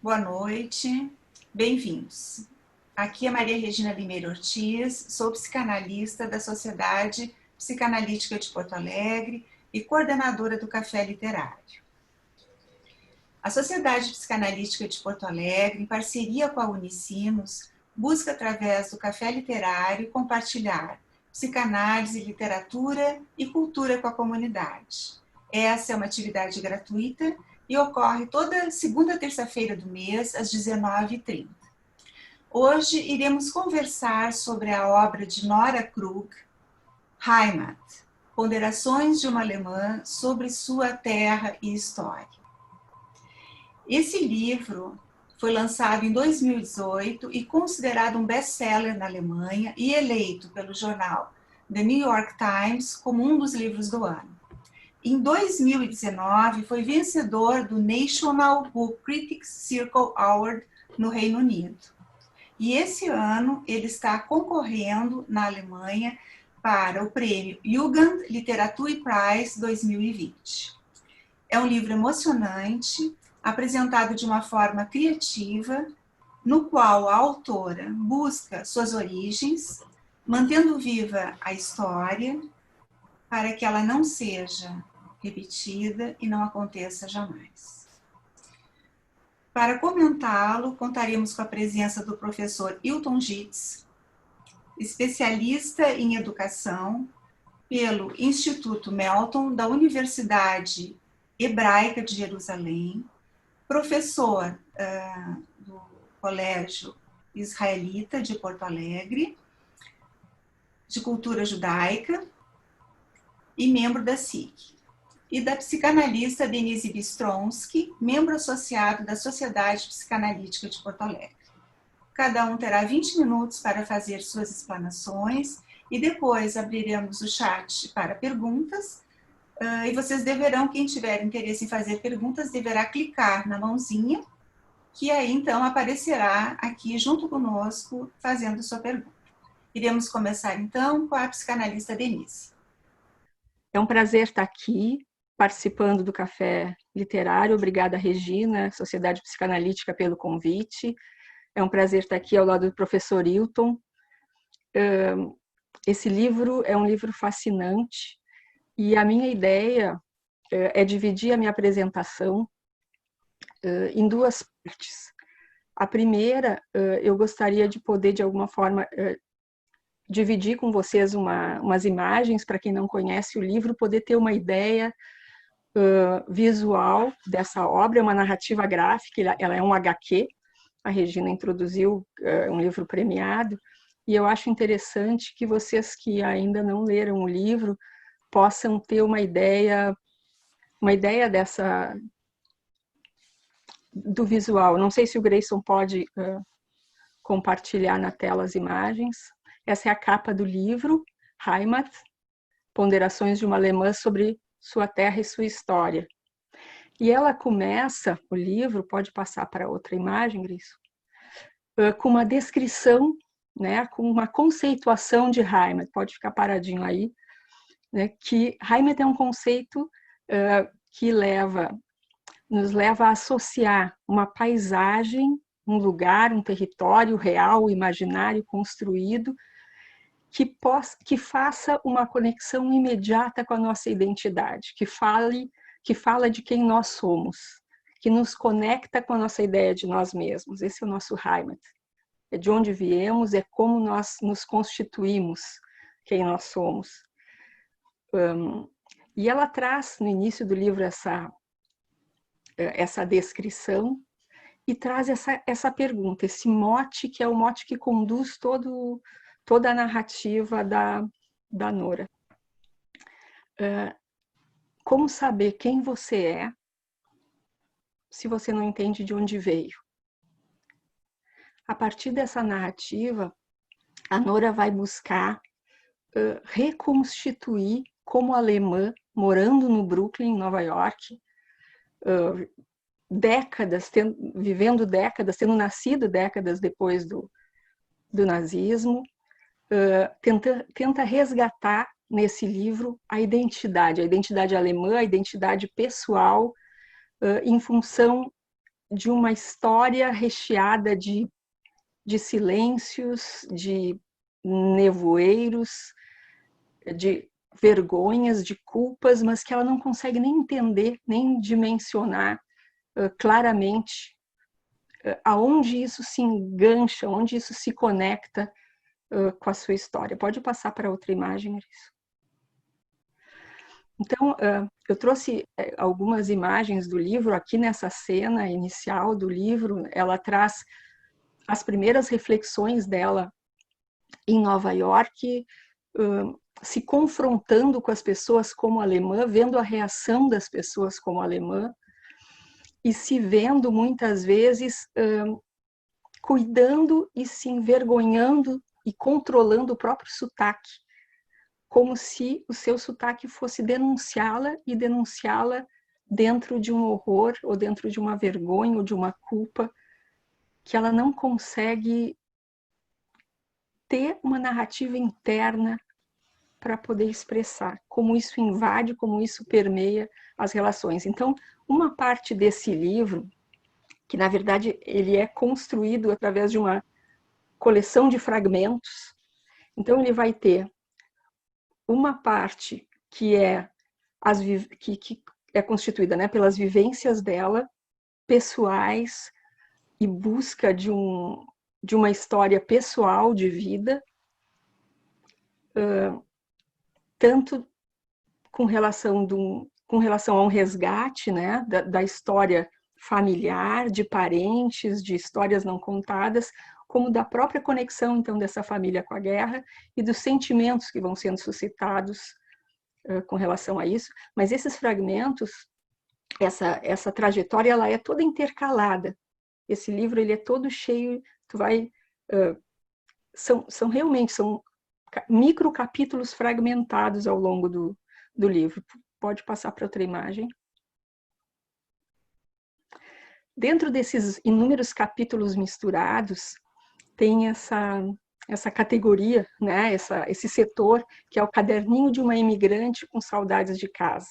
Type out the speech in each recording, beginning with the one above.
Boa noite, bem-vindos. Aqui é Maria Regina Limeira Ortiz, sou psicanalista da Sociedade Psicanalítica de Porto Alegre e coordenadora do Café Literário. A Sociedade Psicanalítica de Porto Alegre, em parceria com a Unicinos, busca, através do Café Literário, compartilhar psicanálise, literatura e cultura com a comunidade. Essa é uma atividade gratuita e ocorre toda segunda terça-feira do mês, às 19h30. Hoje iremos conversar sobre a obra de Nora Krug, Heimat, Ponderações de uma Alemã sobre sua terra e história. Esse livro foi lançado em 2018 e considerado um best-seller na Alemanha e eleito pelo jornal The New York Times como um dos livros do ano. Em 2019, foi vencedor do National Book Critics Circle Award no Reino Unido. E esse ano ele está concorrendo na Alemanha para o prêmio Jugendliteraturpreis 2020. É um livro emocionante, apresentado de uma forma criativa, no qual a autora busca suas origens, mantendo viva a história, para que ela não seja repetida e não aconteça jamais. Para comentá-lo, contaremos com a presença do professor Hilton Gitz, especialista em educação pelo Instituto Melton da Universidade Hebraica de Jerusalém, professor do Colégio Israelita de Porto Alegre, de cultura judaica, e membro da SIC, e da psicanalista Denise Bistronsky, membro associado da Sociedade Psicanalítica de Porto Alegre. Cada um terá 20 minutos para fazer suas explanações e depois abriremos o chat para perguntas, e vocês deverão, quem tiver interesse em fazer perguntas, deverá clicar na mãozinha, que aí então aparecerá aqui junto conosco, fazendo sua pergunta. Iremos começar então com a psicanalista Denise. É um prazer estar aqui, participando do Café Literário. Obrigada, Regina, Sociedade Psicanalítica, pelo convite. É um prazer estar aqui ao lado do professor Hilton. Esse livro é um livro fascinante e a minha ideia é dividir a minha apresentação em duas partes. A primeira, eu gostaria de poder, de alguma forma, dividir com vocês umas imagens, para quem não conhece o livro, poder ter uma ideia visual dessa obra. É uma narrativa gráfica, ela é um HQ, a Regina introduziu um livro premiado, e eu acho interessante que vocês que ainda não leram o livro possam ter uma ideia do visual. Não sei se o Grayson pode compartilhar na tela as imagens. Essa é a capa do livro, Heimat, Ponderações de uma Alemã sobre sua terra e sua história. E ela começa, o livro, pode passar para outra imagem, Grayson, com uma descrição, né, com uma conceituação de Heimat, pode ficar paradinho aí, né, que Heimat é um conceito que nos leva a associar uma paisagem, um lugar, um território real, imaginário, construído, que faça uma conexão imediata com a nossa identidade, que fala de quem nós somos, que nos conecta com a nossa ideia de nós mesmos. Esse é o nosso Heimat. É de onde viemos, é como nós nos constituímos, quem nós somos. E ela traz, no início do livro, essa descrição, e traz essa pergunta, esse mote, que é o mote que conduz toda a narrativa da Nora. Como saber quem você é se você não entende de onde veio? A partir dessa narrativa, a Nora vai buscar reconstituir como alemã, morando no Brooklyn, Nova York, vivendo décadas, tendo nascido décadas depois do nazismo, tenta resgatar nesse livro a identidade alemã, a identidade pessoal, em função de uma história recheada de silêncios, de nevoeiros, de vergonhas, de culpas, mas que ela não consegue nem entender, nem dimensionar claramente aonde isso se engancha, onde isso se conecta com a sua história. Pode passar para outra imagem, Mauricio. Então, eu trouxe algumas imagens do livro. Aqui nessa cena inicial do livro, ela traz as primeiras reflexões dela em Nova York, se confrontando com as pessoas como alemã, vendo a reação das pessoas como alemã, e se vendo muitas vezes cuidando e se envergonhando e controlando o próprio sotaque, como se o seu sotaque fosse denunciá-la e denunciá-la dentro de um horror ou dentro de uma vergonha ou de uma culpa que ela não consegue ter uma narrativa interna para poder expressar, como isso invade, como isso permeia as relações. Então, uma parte desse livro, que na verdade ele é construído através de uma coleção de fragmentos, então ele vai ter uma parte que é, que é constituída, né, pelas vivências dela, pessoais, e busca de uma história pessoal de vida, tanto com relação a um resgate, né, da história familiar, de parentes, de histórias não contadas, como da própria conexão, então, dessa família com a guerra e dos sentimentos que vão sendo suscitados com relação a isso. Mas esses fragmentos, essa trajetória, ela é toda intercalada. Esse livro, ele é todo cheio, são realmente micro capítulos fragmentados ao longo do livro. Pode passar para outra imagem. Dentro desses inúmeros capítulos misturados, tem essa categoria, né, esse setor, que é o caderninho de uma imigrante com saudades de casa.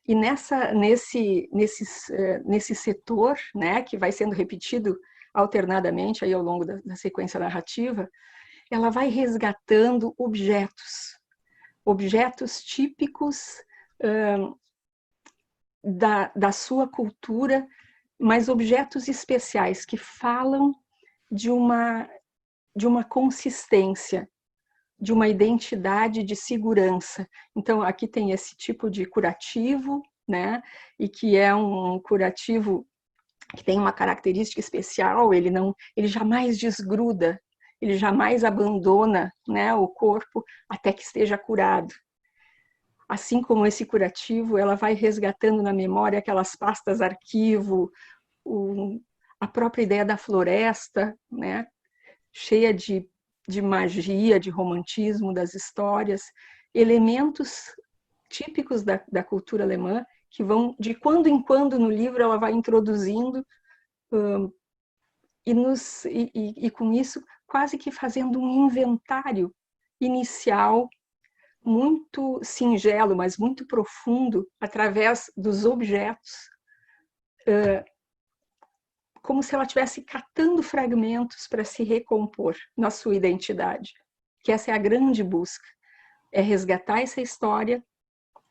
E nesse setor, né, que vai sendo repetido alternadamente aí ao longo da sequência narrativa, ela vai resgatando objetos típicos da sua cultura, mas objetos especiais que falam de uma consistência, de uma identidade de segurança. Então, aqui tem esse tipo de curativo, né? E que é um curativo que tem uma característica especial, ele jamais desgruda, ele jamais abandona, né, o corpo até que esteja curado. Assim como esse curativo, ela vai resgatando na memória aquelas pastas arquivo, a própria ideia da floresta, né, cheia de magia, de romantismo das histórias, elementos típicos da cultura alemã, que vão, de quando em quando no livro, ela vai introduzindo e com isso quase que fazendo um inventário inicial muito singelo, mas muito profundo, através dos objetos, como se ela estivesse catando fragmentos para se recompor na sua identidade. Que essa é a grande busca, é resgatar essa história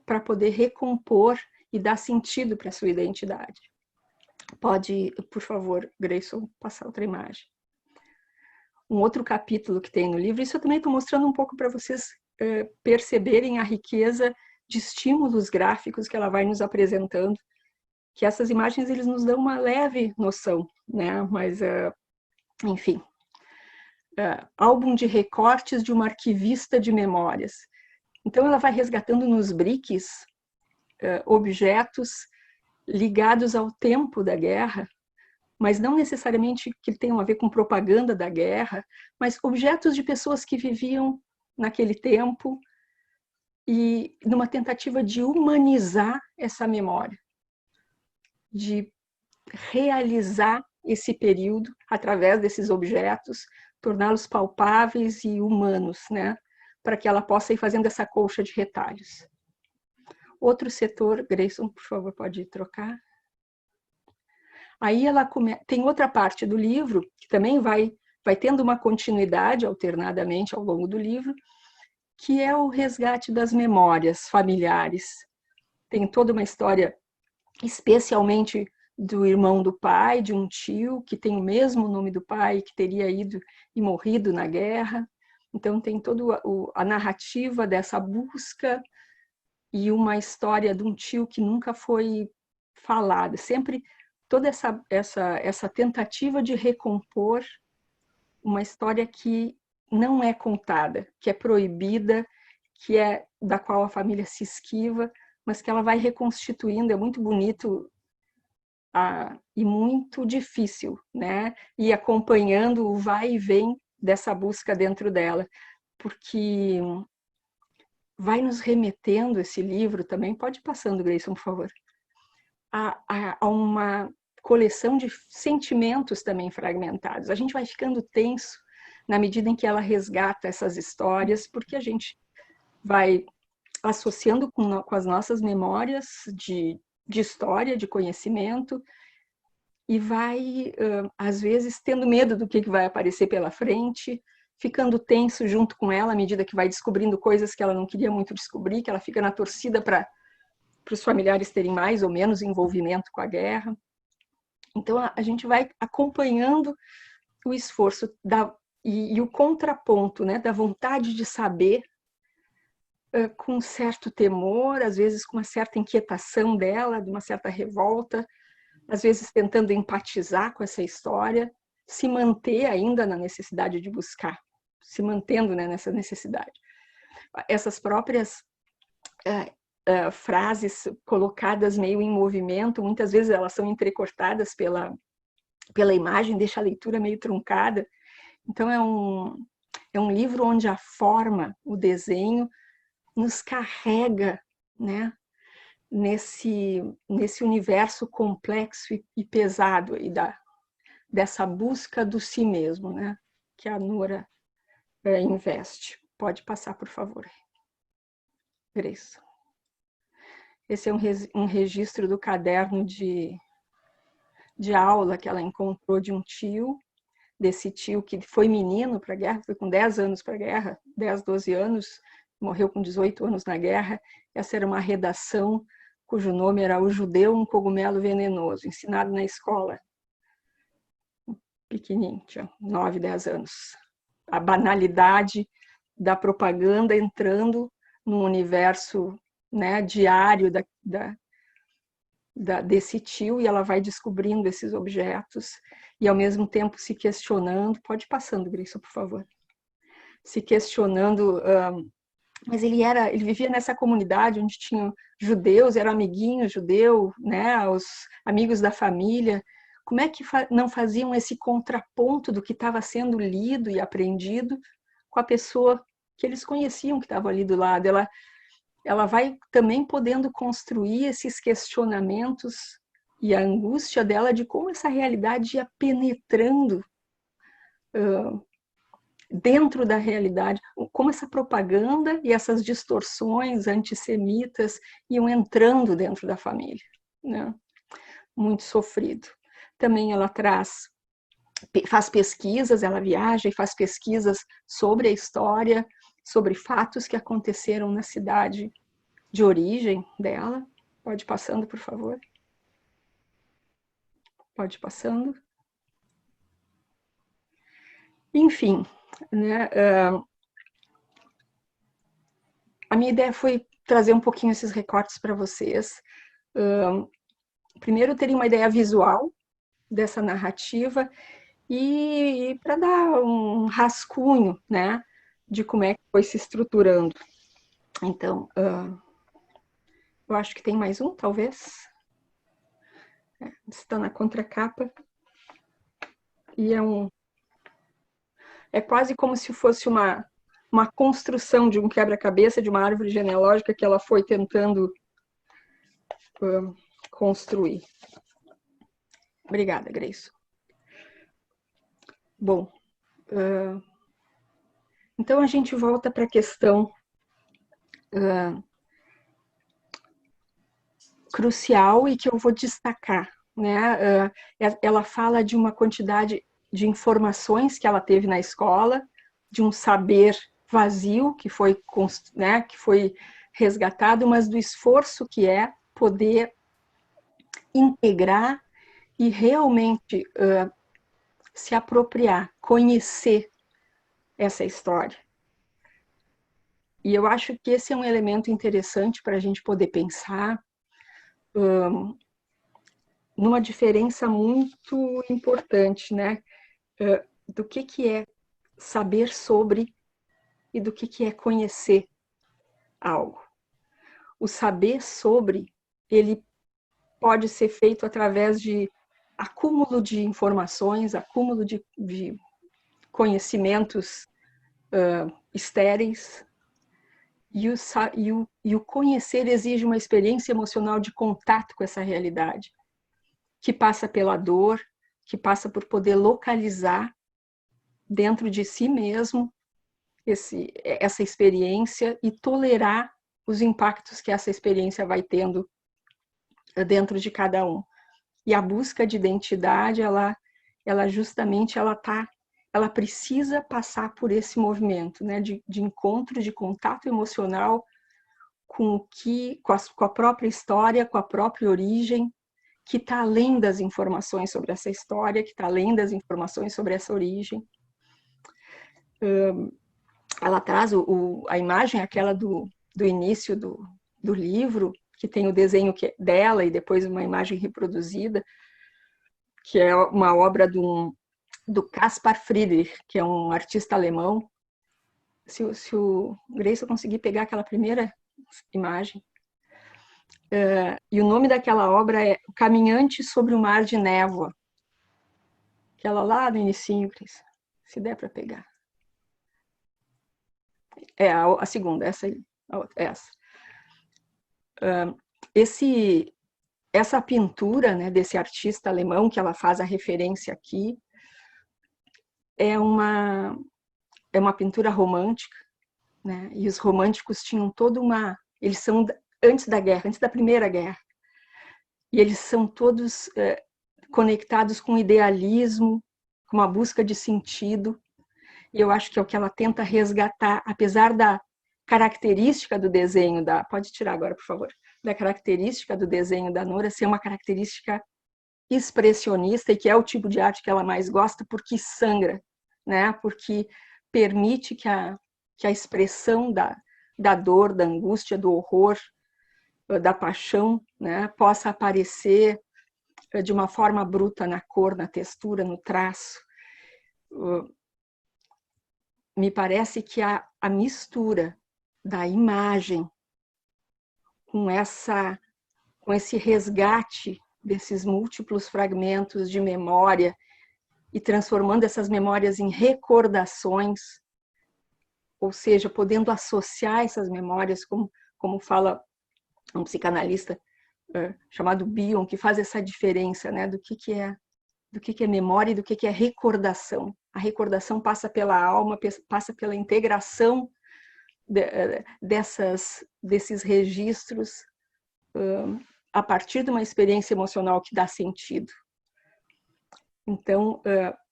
para poder recompor e dar sentido para a sua identidade. Pode, por favor, Grayson, passar outra imagem. Um outro capítulo que tem no livro, isso eu também estou mostrando um pouco para vocês perceberem a riqueza de estímulos gráficos que ela vai nos apresentando, que essas imagens eles nos dão uma leve noção, né? Mas, enfim, álbum de recortes de uma arquivista de memórias. Então, ela vai resgatando nos briques objetos ligados ao tempo da guerra, mas não necessariamente que tenham a ver com propaganda da guerra, mas objetos de pessoas que viviam naquele tempo e numa tentativa de humanizar essa memória, de realizar esse período através desses objetos, torná-los palpáveis e humanos, né? Para que ela possa ir fazendo essa colcha de retalhos. Outro setor, Grayson, por favor, pode trocar. Aí tem outra parte do livro, que também vai tendo uma continuidade alternadamente ao longo do livro, que é o resgate das memórias familiares. Tem toda uma história, especialmente do irmão do pai, de um tio que tem o mesmo nome do pai, que teria ido e morrido na guerra. Então tem toda a narrativa dessa busca e uma história de um tio que nunca foi falada. Sempre toda essa tentativa de recompor uma história que não é contada, que é proibida, da qual a família se esquiva, mas que ela vai reconstituindo. É muito bonito e muito difícil, né? E acompanhando o vai e vem dessa busca dentro dela, porque vai nos remetendo esse livro também, pode ir passando, Grayson, por favor, a uma coleção de sentimentos também fragmentados. A gente vai ficando tenso na medida em que ela resgata essas histórias, porque a gente vai associando com as nossas memórias de história, de conhecimento, e vai, às vezes, tendo medo do que vai aparecer pela frente, ficando tenso junto com ela à medida que vai descobrindo coisas que ela não queria muito descobrir, que ela fica na torcida para os familiares terem mais ou menos envolvimento com a guerra. Então, a gente vai acompanhando o esforço e o contraponto, né, da vontade de saber, com um certo temor, às vezes com uma certa inquietação dela, de uma certa revolta, às vezes tentando empatizar com essa história, se manter ainda na necessidade de buscar, se mantendo, né, nessa necessidade. Essas próprias frases colocadas meio em movimento, muitas vezes elas são entrecortadas pela imagem, deixa a leitura meio truncada. Então é um livro onde a forma, o desenho, nos carrega, né, nesse universo complexo e pesado aí dessa busca do si mesmo, né, que a Nora investe. Pode passar, por favor, Grace. Esse é um registro do caderno de aula que ela encontrou de um tio, desse tio que foi menino para a guerra, foi com 10 anos para a guerra, 10, 12 anos, morreu com 18 anos na guerra. Essa era uma redação cujo nome era O Judeu, um Cogumelo Venenoso, ensinado na escola. Pequenininho, tinha 9, 10 anos. A banalidade da propaganda entrando no universo, né, diário desse tio, e ela vai descobrindo esses objetos e ao mesmo tempo se questionando. Pode ir passando, Grayson, por favor. Se questionando, mas ele vivia nessa comunidade onde tinham judeus, era amiguinho judeu, né, os amigos da família. Como é que não faziam esse contraponto do que estava sendo lido e aprendido com a pessoa que eles conheciam, que estava ali do lado? Ela vai também podendo construir esses questionamentos e a angústia dela de como essa realidade ia penetrando dentro da realidade, como essa propaganda e essas distorções antissemitas iam entrando dentro da família, né? Muito sofrido. Também ela faz pesquisas, ela viaja e faz pesquisas sobre a história, sobre fatos que aconteceram na cidade de origem dela. Pode ir passando, por favor. Pode ir passando. Enfim, né, a minha ideia foi trazer um pouquinho esses recortes para vocês. Primeiro, terem uma ideia visual dessa narrativa e para dar um rascunho, né, de como é que foi se estruturando. Então, eu acho que tem mais um, talvez. Está na contracapa. E é quase como se fosse uma construção de um quebra-cabeça, de uma árvore genealógica que ela foi tentando construir. Obrigada, Grace. Bom, então a gente volta para a questão crucial e que eu vou destacar, né? Ela fala de uma quantidade de informações que ela teve na escola, de um saber vazio né, que foi resgatado, mas do esforço que é poder integrar e realmente se apropriar, conhecer essa história. E eu acho que esse é um elemento interessante para a gente poder pensar numa diferença muito importante, né? Do que é saber sobre e do que é conhecer algo. O saber sobre, ele pode ser feito através de acúmulo de informações, acúmulo de conhecimentos estéreis, e o conhecer exige uma experiência emocional de contato com essa realidade, que passa pela dor, que passa por poder localizar dentro de si mesmo essa experiência e tolerar os impactos que essa experiência vai tendo dentro de cada um. E a busca de identidade, ela justamente ela precisa passar por esse movimento, né, de encontro, de contato emocional com a própria história, com a própria origem, que está além das informações sobre essa história, que está além das informações sobre essa origem. Ela traz a imagem, aquela do início do livro, que tem o desenho dela e depois uma imagem reproduzida, que é uma obra do Caspar Friedrich, que é um artista alemão. Se o Grayson conseguir pegar aquela primeira imagem. E o nome daquela obra é O Caminhante sobre o Mar de Névoa. Aquela lá no inicinho, Grayson, se der para pegar. É a segunda, essa aí. Essa. Essa pintura, né, desse artista alemão, que ela faz a referência aqui, é uma pintura romântica, né? E os românticos tinham toda eles são antes da guerra, antes da Primeira Guerra, e eles são todos conectados com idealismo, com uma busca de sentido, e eu acho que é o que ela tenta resgatar, apesar da característica do desenho pode tirar agora, por favor, da característica do desenho da Nora ser uma característica expressionista, e que é o tipo de arte que ela mais gosta, porque sangra, né? Porque permite que a expressão da dor, da angústia, do horror, da paixão, né, possa aparecer de uma forma bruta na cor, na textura, no traço. Me parece que a mistura da imagem com esse resgate desses múltiplos fragmentos de memória e transformando essas memórias em recordações, ou seja, podendo associar essas memórias, como fala um psicanalista chamado Bion, que faz essa diferença, né, do que é memória e do que é recordação. A recordação passa pela alma, passa pela integração desses registros a partir de uma experiência emocional que dá sentido. Então,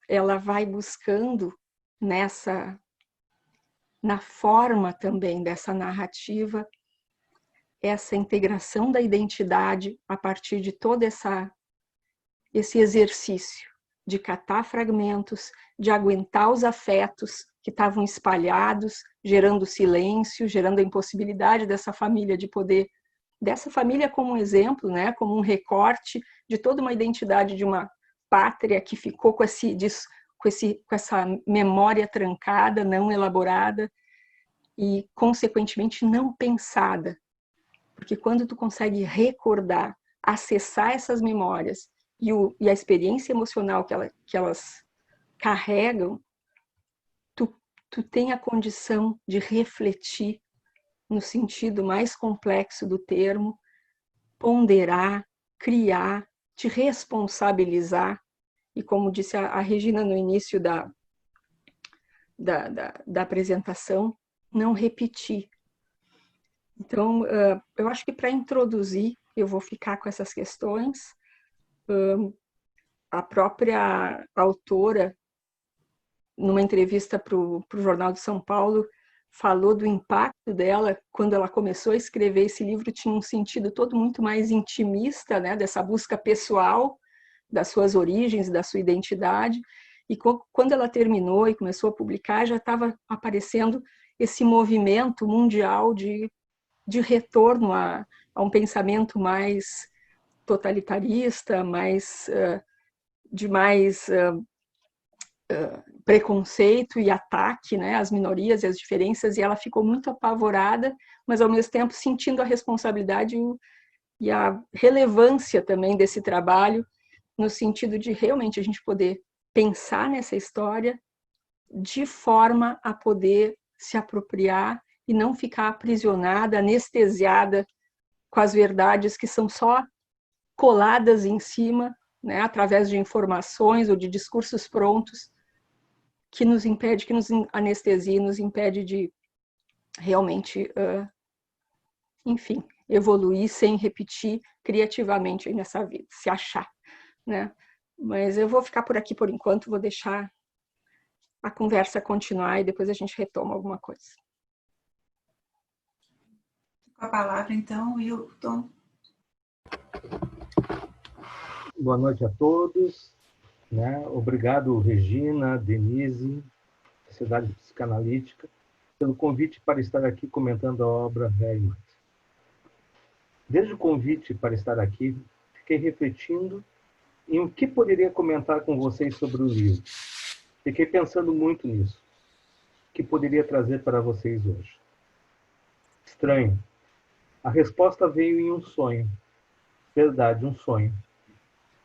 ela vai buscando na forma também dessa narrativa, essa integração da identidade a partir de todo esse exercício de catar fragmentos, de aguentar os afetos que estavam espalhados, gerando silêncio, gerando a impossibilidade dessa família dessa família como um exemplo, né, como um recorte de toda uma identidade de uma pátria que ficou com essa memória trancada, não elaborada e, consequentemente, não pensada. Porque quando tu consegue recordar, acessar essas memórias e a experiência emocional que elas carregam, tu tem a condição de refletir no sentido mais complexo do termo, ponderar, criar, te responsabilizar, e como disse a Regina no início da apresentação, não repetir. Então, eu acho que para introduzir, eu vou ficar com essas questões. A própria autora, numa entrevista para o Jornal de São Paulo, falou do impacto dela quando ela começou a escrever esse livro. Tinha um sentido todo muito mais intimista, né, dessa busca pessoal das suas origens, da sua identidade. E quando ela terminou e começou a publicar, já estava aparecendo esse movimento mundial de retorno a um pensamento mais totalitarista, de mais preconceito e ataque, né, às minorias e às diferenças, e ela ficou muito apavorada, mas ao mesmo tempo sentindo a responsabilidade e a relevância também desse trabalho, no sentido de realmente a gente poder pensar nessa história de forma a poder se apropriar e não ficar aprisionada, anestesiada com as verdades que são só coladas em cima, né, através de informações ou de discursos prontos, que nos impede, que nos anestesia, nos impede de realmente, enfim, evoluir sem repetir criativamente nessa vida, se achar, né? Mas eu vou ficar por aqui por enquanto, vou deixar a conversa continuar e depois a gente retoma alguma coisa. Com a palavra, então, Wilton. Boa noite a todos. Obrigado, Regina, Denise, Sociedade Psicanalítica, pelo convite para estar aqui comentando a obra Heimat. Desde o convite para estar aqui, fiquei refletindo em o que poderia comentar com vocês sobre o livro. Fiquei pensando muito nisso. O que poderia trazer para vocês hoje? Estranho. A resposta veio em um sonho. Verdade, um sonho.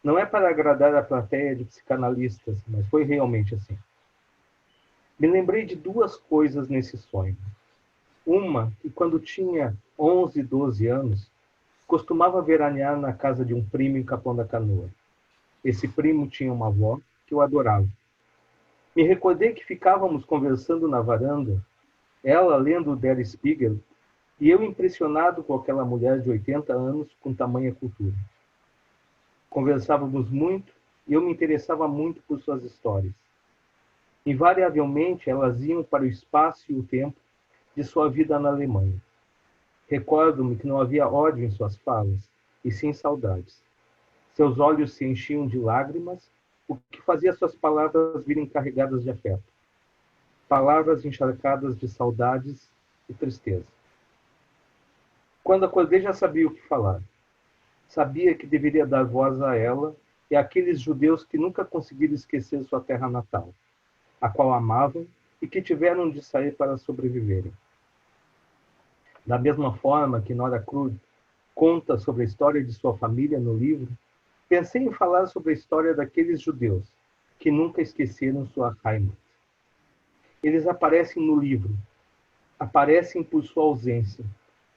Não é para agradar a plateia de psicanalistas, mas foi realmente assim. Me lembrei de duas coisas nesse sonho. Uma, que quando tinha 11, 12 anos, costumava veranear na casa de um primo em Capão da Canoa. Esse primo tinha uma avó que eu adorava. Me recordei que ficávamos conversando na varanda, ela lendo Der Spiegel, e eu impressionado com aquela mulher de 80 anos com tamanha cultura. Conversávamos muito e eu me interessava muito por suas histórias. Invariavelmente, elas iam para o espaço e o tempo de sua vida na Alemanha. Recordo-me que não havia ódio em suas falas, e sim saudades. Seus olhos se enchiam de lágrimas, o que fazia suas palavras virem carregadas de afeto. Palavras encharcadas de saudades e tristeza. Quando acordei, já sabia o que falar. Sabia que deveria dar voz a ela e àqueles judeus que nunca conseguiram esquecer sua terra natal, a qual amavam e que tiveram de sair para sobreviverem. Da mesma forma que Nora Cruz conta sobre a história de sua família no livro, pensei em falar sobre a história daqueles judeus que nunca esqueceram sua Heimat. Eles aparecem no livro, aparecem por sua ausência,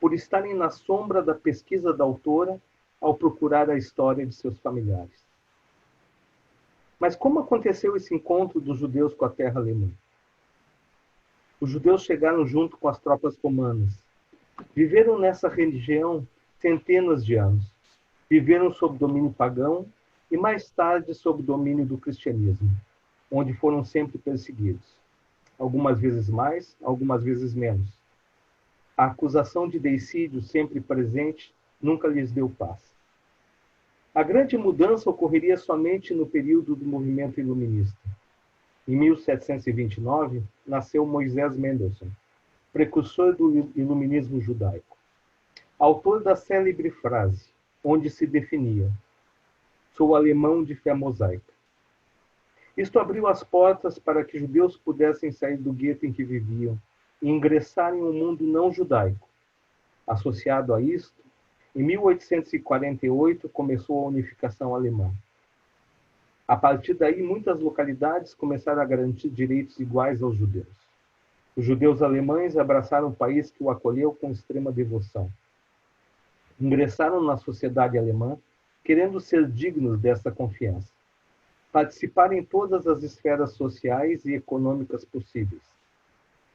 por estarem na sombra da pesquisa da autora ao procurar a história de seus familiares. Mas como aconteceu esse encontro dos judeus com a terra alemã? Os judeus chegaram junto com as tropas romanas. Viveram nessa região centenas de anos. Viveram sob domínio pagão e mais tarde sob domínio do cristianismo, onde foram sempre perseguidos. Algumas vezes mais, algumas vezes menos. A acusação de deicídio sempre presente nunca lhes deu paz. A grande mudança ocorreria somente no período do movimento iluminista. Em 1729, nasceu Moisés Mendelssohn, precursor do iluminismo judaico. Autor da célebre frase, onde se definia: "Sou alemão de fé mosaica". Isto abriu as portas para que judeus pudessem sair do gueto em que viviam e ingressarem no mundo não judaico. Associado a isto, em 1848 começou a unificação alemã. A partir daí, muitas localidades começaram a garantir direitos iguais aos judeus. Os judeus alemães abraçaram o país que o acolheu com extrema devoção. Ingressaram na sociedade alemã, querendo ser dignos desta confiança. Participaram em todas as esferas sociais e econômicas possíveis.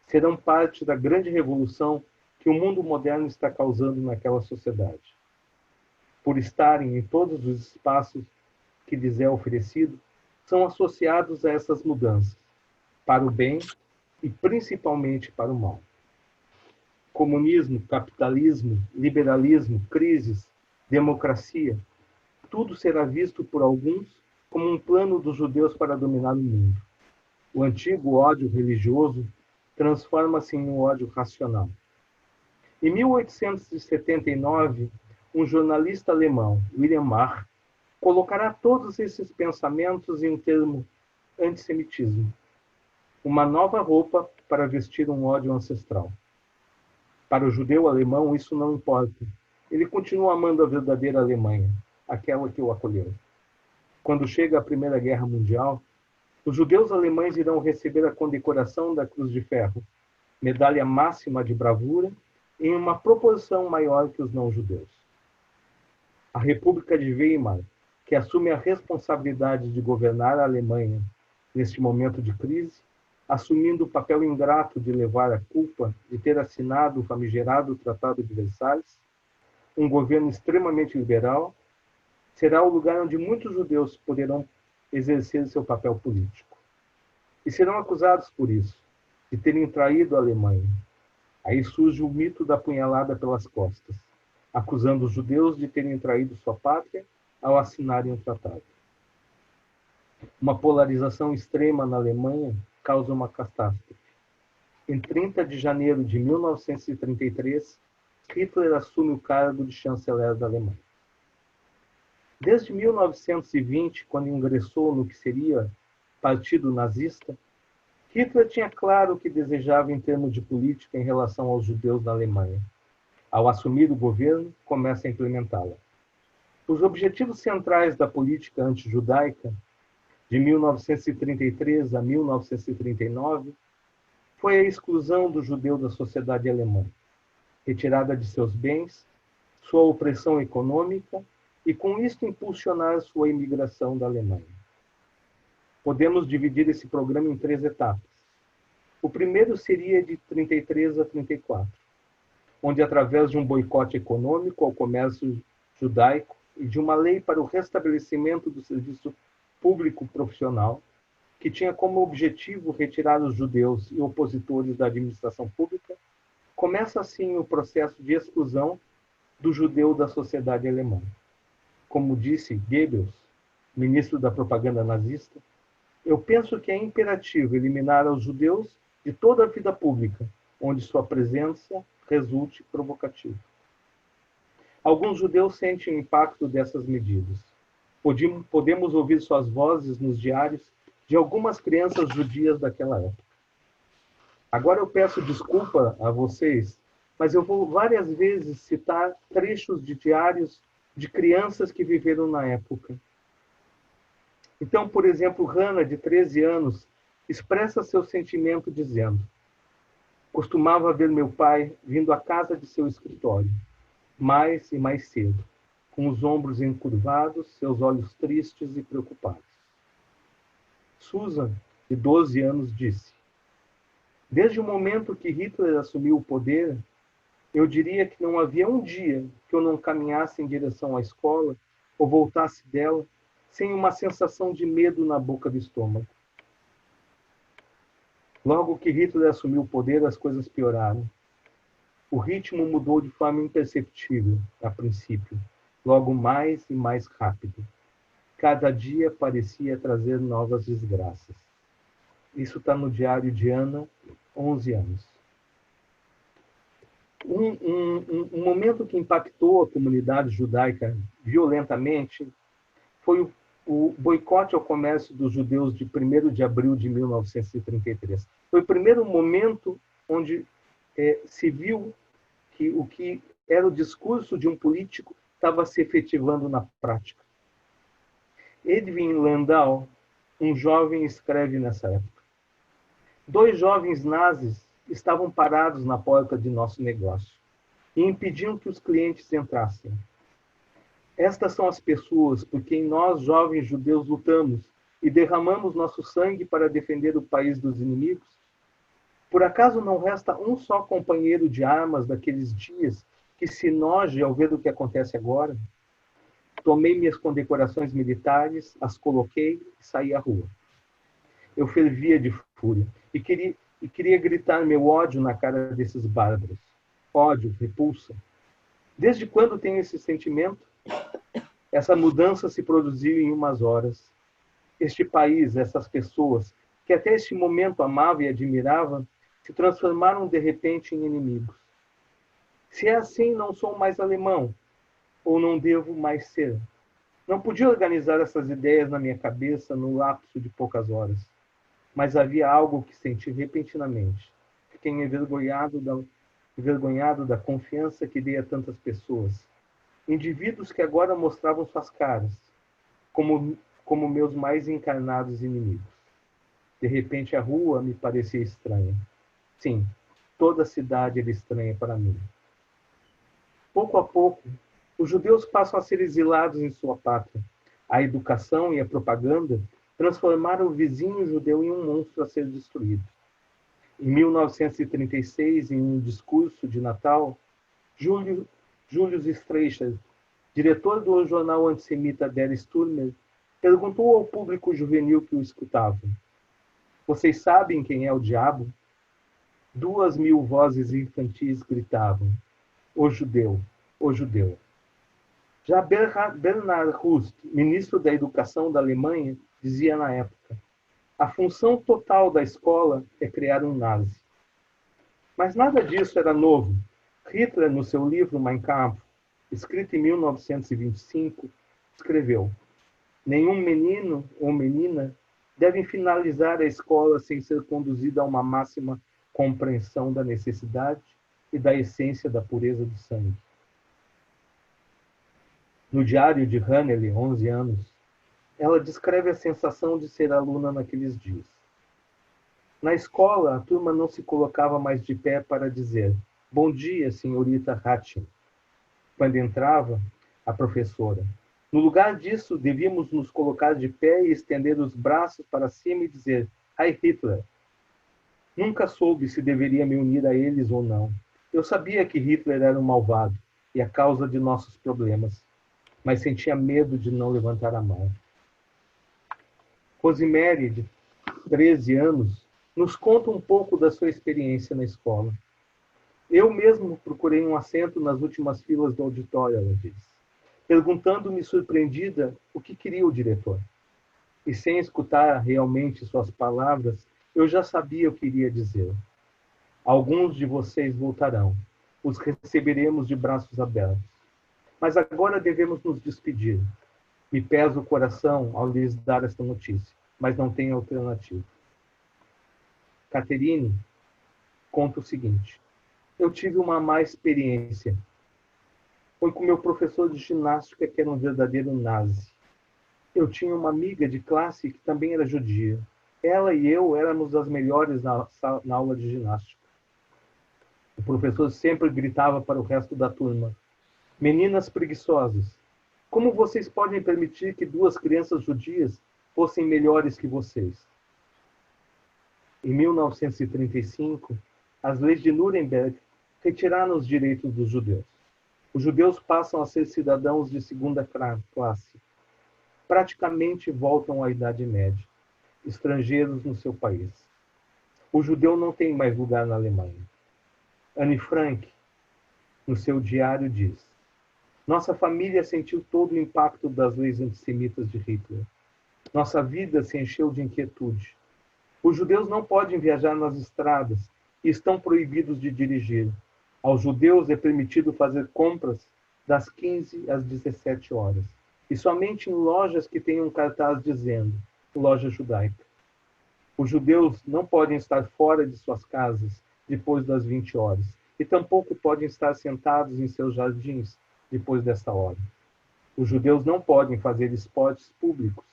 Serão parte da grande revolução que o mundo moderno está causando naquela sociedade. Por estarem em todos os espaços que lhes é oferecido são associados a essas mudanças, para o bem e principalmente para o mal. Comunismo, capitalismo, liberalismo, crises, democracia, tudo será visto por alguns como um plano dos judeus para dominar o mundo. O antigo ódio religioso transforma-se em um ódio racional. Em 1879, um jornalista alemão, William Marr, colocará todos esses pensamentos em um termo: antissemitismo, uma nova roupa para vestir um ódio ancestral. Para o judeu alemão, isso não importa. Ele continua amando a verdadeira Alemanha, aquela que o acolheu. Quando chega a Primeira Guerra Mundial, os judeus alemães irão receber a condecoração da Cruz de Ferro, medalha máxima de bravura, em uma proporção maior que os não-judeus. A República de Weimar, que assume a responsabilidade de governar a Alemanha neste momento de crise, assumindo o papel ingrato de levar a culpa de ter assinado o famigerado Tratado de Versalhes, um governo extremamente liberal, será o lugar onde muitos judeus poderão exercer seu papel político. E serão acusados por isso, de terem traído a Alemanha. Aí surge o mito da punhalada pelas costas, acusando os judeus de terem traído sua pátria ao assinarem o tratado. Uma polarização extrema na Alemanha causa uma catástrofe. Em 30 de janeiro de 1933, Hitler assume o cargo de chanceler da Alemanha. Desde 1920, quando ingressou no que seria Partido Nazista, Hitler tinha claro o que desejava em termos de política em relação aos judeus da Alemanha. Ao assumir o governo, começa a implementá-la. Os objetivos centrais da política antijudaica, de 1933 a 1939, foi a exclusão do judeu da sociedade alemã, retirada de seus bens, sua opressão econômica e, com isto, impulsionar sua imigração da Alemanha. Podemos dividir esse programa em 3 etapas. O primeiro seria de 33 a 34, onde, através de um boicote econômico ao comércio judaico e de uma lei para o restabelecimento do serviço público profissional, que tinha como objetivo retirar os judeus e opositores da administração pública, começa assim o processo de exclusão do judeu da sociedade alemã. Como disse Goebbels, ministro da propaganda nazista, eu penso que é imperativo eliminar os judeus de toda a vida pública, onde sua presença resulte provocativa. Alguns judeus sentem o impacto dessas medidas. Podemos ouvir suas vozes nos diários de algumas crianças judias daquela época. Agora eu peço desculpa a vocês, mas eu vou várias vezes citar trechos de diários de crianças que viveram na época. Então, por exemplo, Hannah, de 13 anos, expressa seu sentimento dizendo: costumava ver meu pai vindo à casa de seu escritório, mais e mais cedo, com os ombros encurvados, seus olhos tristes e preocupados. Susan, de 12 anos, disse: desde o momento que Hitler assumiu o poder, eu diria que não havia um dia que eu não caminhasse em direção à escola ou voltasse dela sem uma sensação de medo na boca do estômago. Logo que Hitler assumiu o poder, as coisas pioraram. O ritmo mudou de forma imperceptível, a princípio, logo mais e mais rápido. Cada dia parecia trazer novas desgraças. Isso está no diário de Ana, 11 anos. Um momento que impactou a comunidade judaica violentamente foi o boicote ao comércio dos judeus de 1º de abril de 1933. Foi o primeiro momento onde se viu que o que era o discurso de um político estava se efetivando na prática. Edwin Landau, um jovem, escreve nessa época: 2 jovens nazis estavam parados na porta de nosso negócio e impediam que os clientes entrassem. Estas são as pessoas por quem nós, jovens judeus, lutamos e derramamos nosso sangue para defender o país dos inimigos? Por acaso não resta um só companheiro de armas daqueles dias que se enoje ao ver o que acontece agora? Tomei minhas condecorações militares, as coloquei e saí à rua. Eu fervia de fúria e queria gritar meu ódio na cara desses bárbaros. Ódio, repulsa. Desde quando tenho esse sentimento? Essa mudança se produziu em umas horas. Este país, essas pessoas, que até este momento amava e admirava, se transformaram de repente em inimigos. Se é assim, não sou mais alemão, ou não devo mais ser. Não podia organizar essas ideias na minha cabeça no lapso de poucas horas. Mas havia algo que senti repentinamente. Fiquei envergonhado da confiança que dei a tantas pessoas. Indivíduos que agora mostravam suas caras, como meus mais encarnados inimigos. De repente a rua me parecia estranha. Sim, toda a cidade era estranha para mim. Pouco a pouco, os judeus passam a ser exilados em sua pátria. A educação e a propaganda transformaram o vizinho judeu em um monstro a ser destruído. Em 1936, em um discurso de Natal, Julius Streicher, diretor do jornal antissemita Der Stürmer, perguntou ao público juvenil que o escutava: "Vocês sabem quem é o diabo?" 2.000 vozes infantis gritavam: "O judeu, o judeu." Já Bernhard Rust, ministro da Educação da Alemanha, dizia na época: "A função total da escola é criar um nazi." Mas nada disso era novo. Hitler, no seu livro Mein Kampf, escrito em 1925, escreveu: "Nenhum menino ou menina devem finalizar a escola sem ser conduzido a uma máxima compreensão da necessidade e da essência da pureza do sangue." No diário de Hannele, 11 anos, ela descreve a sensação de ser aluna naqueles dias. Na escola, a turma não se colocava mais de pé para dizer: "Bom dia, senhorita Hatching." Quando entrava a professora, no lugar disso, devíamos nos colocar de pé e estender os braços para cima e dizer: "Heil Hitler." Nunca soube se deveria me unir a eles ou não. Eu sabia que Hitler era um malvado e a causa de nossos problemas, mas sentia medo de não levantar a mão. Rosemary, de 13 anos, nos conta um pouco da sua experiência na escola. "Eu mesmo procurei um assento nas últimas filas do auditório", ela diz, perguntando-me surpreendida o que queria o diretor. E sem escutar realmente suas palavras, eu já sabia o que iria dizer. "Alguns de vocês voltarão. Os receberemos de braços abertos. Mas agora devemos nos despedir. Me pesa o coração ao lhes dar esta notícia, mas não tenho alternativa." Catherine conta o seguinte: "Eu tive uma má experiência. Foi com meu professor de ginástica, que era um verdadeiro nazi. Eu tinha uma amiga de classe que também era judia. Ela e eu éramos as melhores na aula de ginástica. O professor sempre gritava para o resto da turma: 'Meninas preguiçosas, como vocês podem permitir que 2 crianças judias fossem melhores que vocês?' Em 1935, as leis de Nuremberg retiraram os direitos dos judeus. Os judeus passam a ser cidadãos de segunda classe. Praticamente voltam à Idade Média, estrangeiros no seu país. O judeu não tem mais lugar na Alemanha." Anne Frank, no seu diário, diz: "Nossa família sentiu todo o impacto das leis antissemitas de Hitler. Nossa vida se encheu de inquietude. Os judeus não podem viajar nas estradas e estão proibidos de dirigir. Aos judeus é permitido fazer compras das 15 às 17 horas, e somente em lojas que tenham um cartaz dizendo 'Loja Judaica'. Os judeus não podem estar fora de suas casas depois das 20 horas, e tampouco podem estar sentados em seus jardins depois desta hora. Os judeus não podem fazer esportes públicos.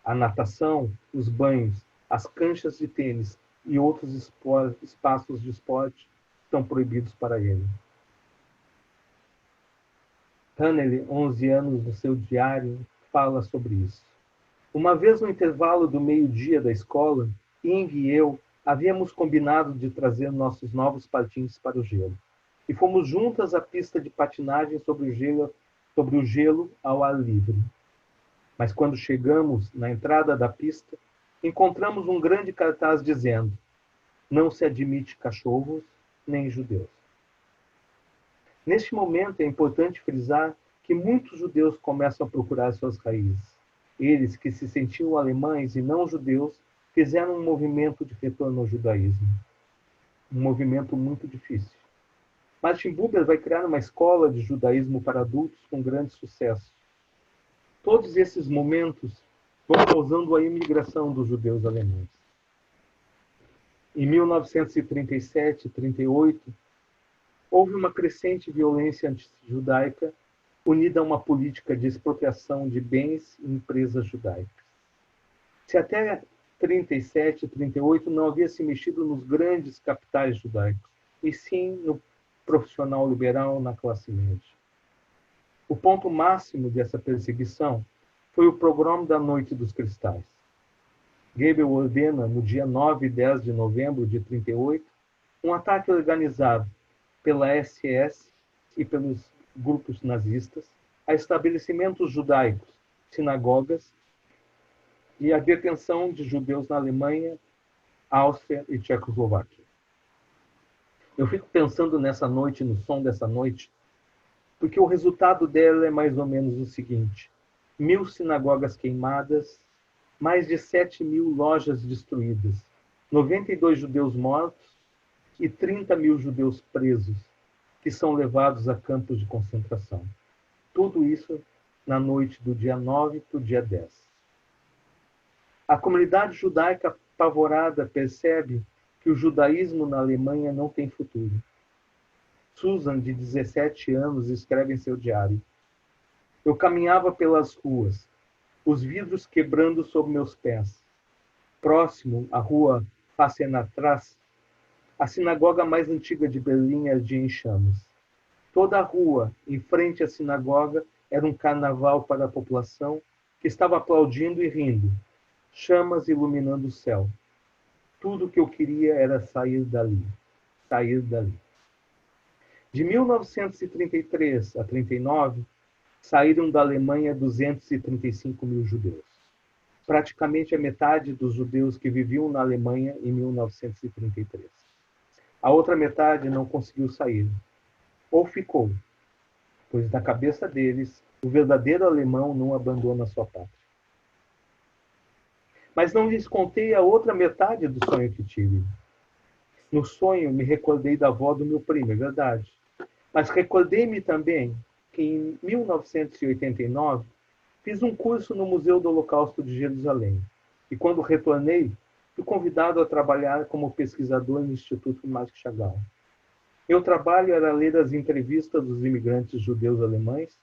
A natação, os banhos, as canchas de tênis e outros espaços de esporte estão proibidos para ele." Hannele, 11 anos, no seu diário, fala sobre isso. "Uma vez no intervalo do meio-dia da escola, Ing e eu havíamos combinado de trazer nossos novos patins para o gelo. E fomos juntas à pista de patinagem sobre sobre o gelo ao ar livre. Mas quando chegamos na entrada da pista, encontramos um grande cartaz dizendo: não se admite cachorros nem judeus. Neste momento é importante frisar que muitos judeus começam a procurar suas raízes. Eles, que se sentiam alemães e não judeus, fizeram um movimento de retorno ao judaísmo. Um movimento muito difícil. Martin Buber vai criar uma escola de judaísmo para adultos com grande sucesso. Todos esses momentos vão causando a imigração dos judeus alemães. Em 1937 e 38, houve uma crescente violência antijudaica unida a uma política de expropriação de bens e empresas judaicas. Se até 37 e 38 não havia se mexido nos grandes capitais judaicos, e sim no profissional liberal na classe média. O ponto máximo dessa perseguição foi o pogrom da Noite dos Cristais. Goebbels ordena, no dia 9 e 10 de novembro de 38, um ataque organizado pela SS e pelos grupos nazistas a estabelecimentos judaicos, sinagogas e a detenção de judeus na Alemanha, Áustria e Tchecoslováquia. Eu fico pensando nessa noite, no som dessa noite, porque o resultado dela é mais ou menos o seguinte: 1.000 sinagogas queimadas, mais de 7.000 lojas destruídas, 92 judeus mortos e 30.000 judeus presos, que são levados a campos de concentração. Tudo isso na noite do dia 9 para o dia 10. A comunidade judaica apavorada percebe que o judaísmo na Alemanha não tem futuro. Susan, de 17 anos, escreve em seu diário: eu caminhava pelas ruas, os vidros quebrando sob meus pés. Próximo à rua Passenatras, a sinagoga mais antiga de Berlim ardia em chamas. Toda a rua, em frente à sinagoga, era um carnaval para a população que estava aplaudindo e rindo, chamas iluminando o céu. Tudo o que eu queria era sair dali, sair dali. De 1933 a 39, saíram da Alemanha 235.000 judeus. Praticamente a metade dos judeus que viviam na Alemanha em 1933. A outra metade não conseguiu sair, ou ficou, pois na cabeça deles, o verdadeiro alemão não abandona sua pátria. Mas não lhes contei a outra metade do sonho que tive. No sonho, me recordei da avó do meu primo, é verdade. Mas recordei-me também que em 1989 fiz um curso no Museu do Holocausto de Jerusalém. E quando retornei, fui convidado a trabalhar como pesquisador no Instituto Marc Chagall. Meu trabalho era ler as entrevistas dos imigrantes judeus alemães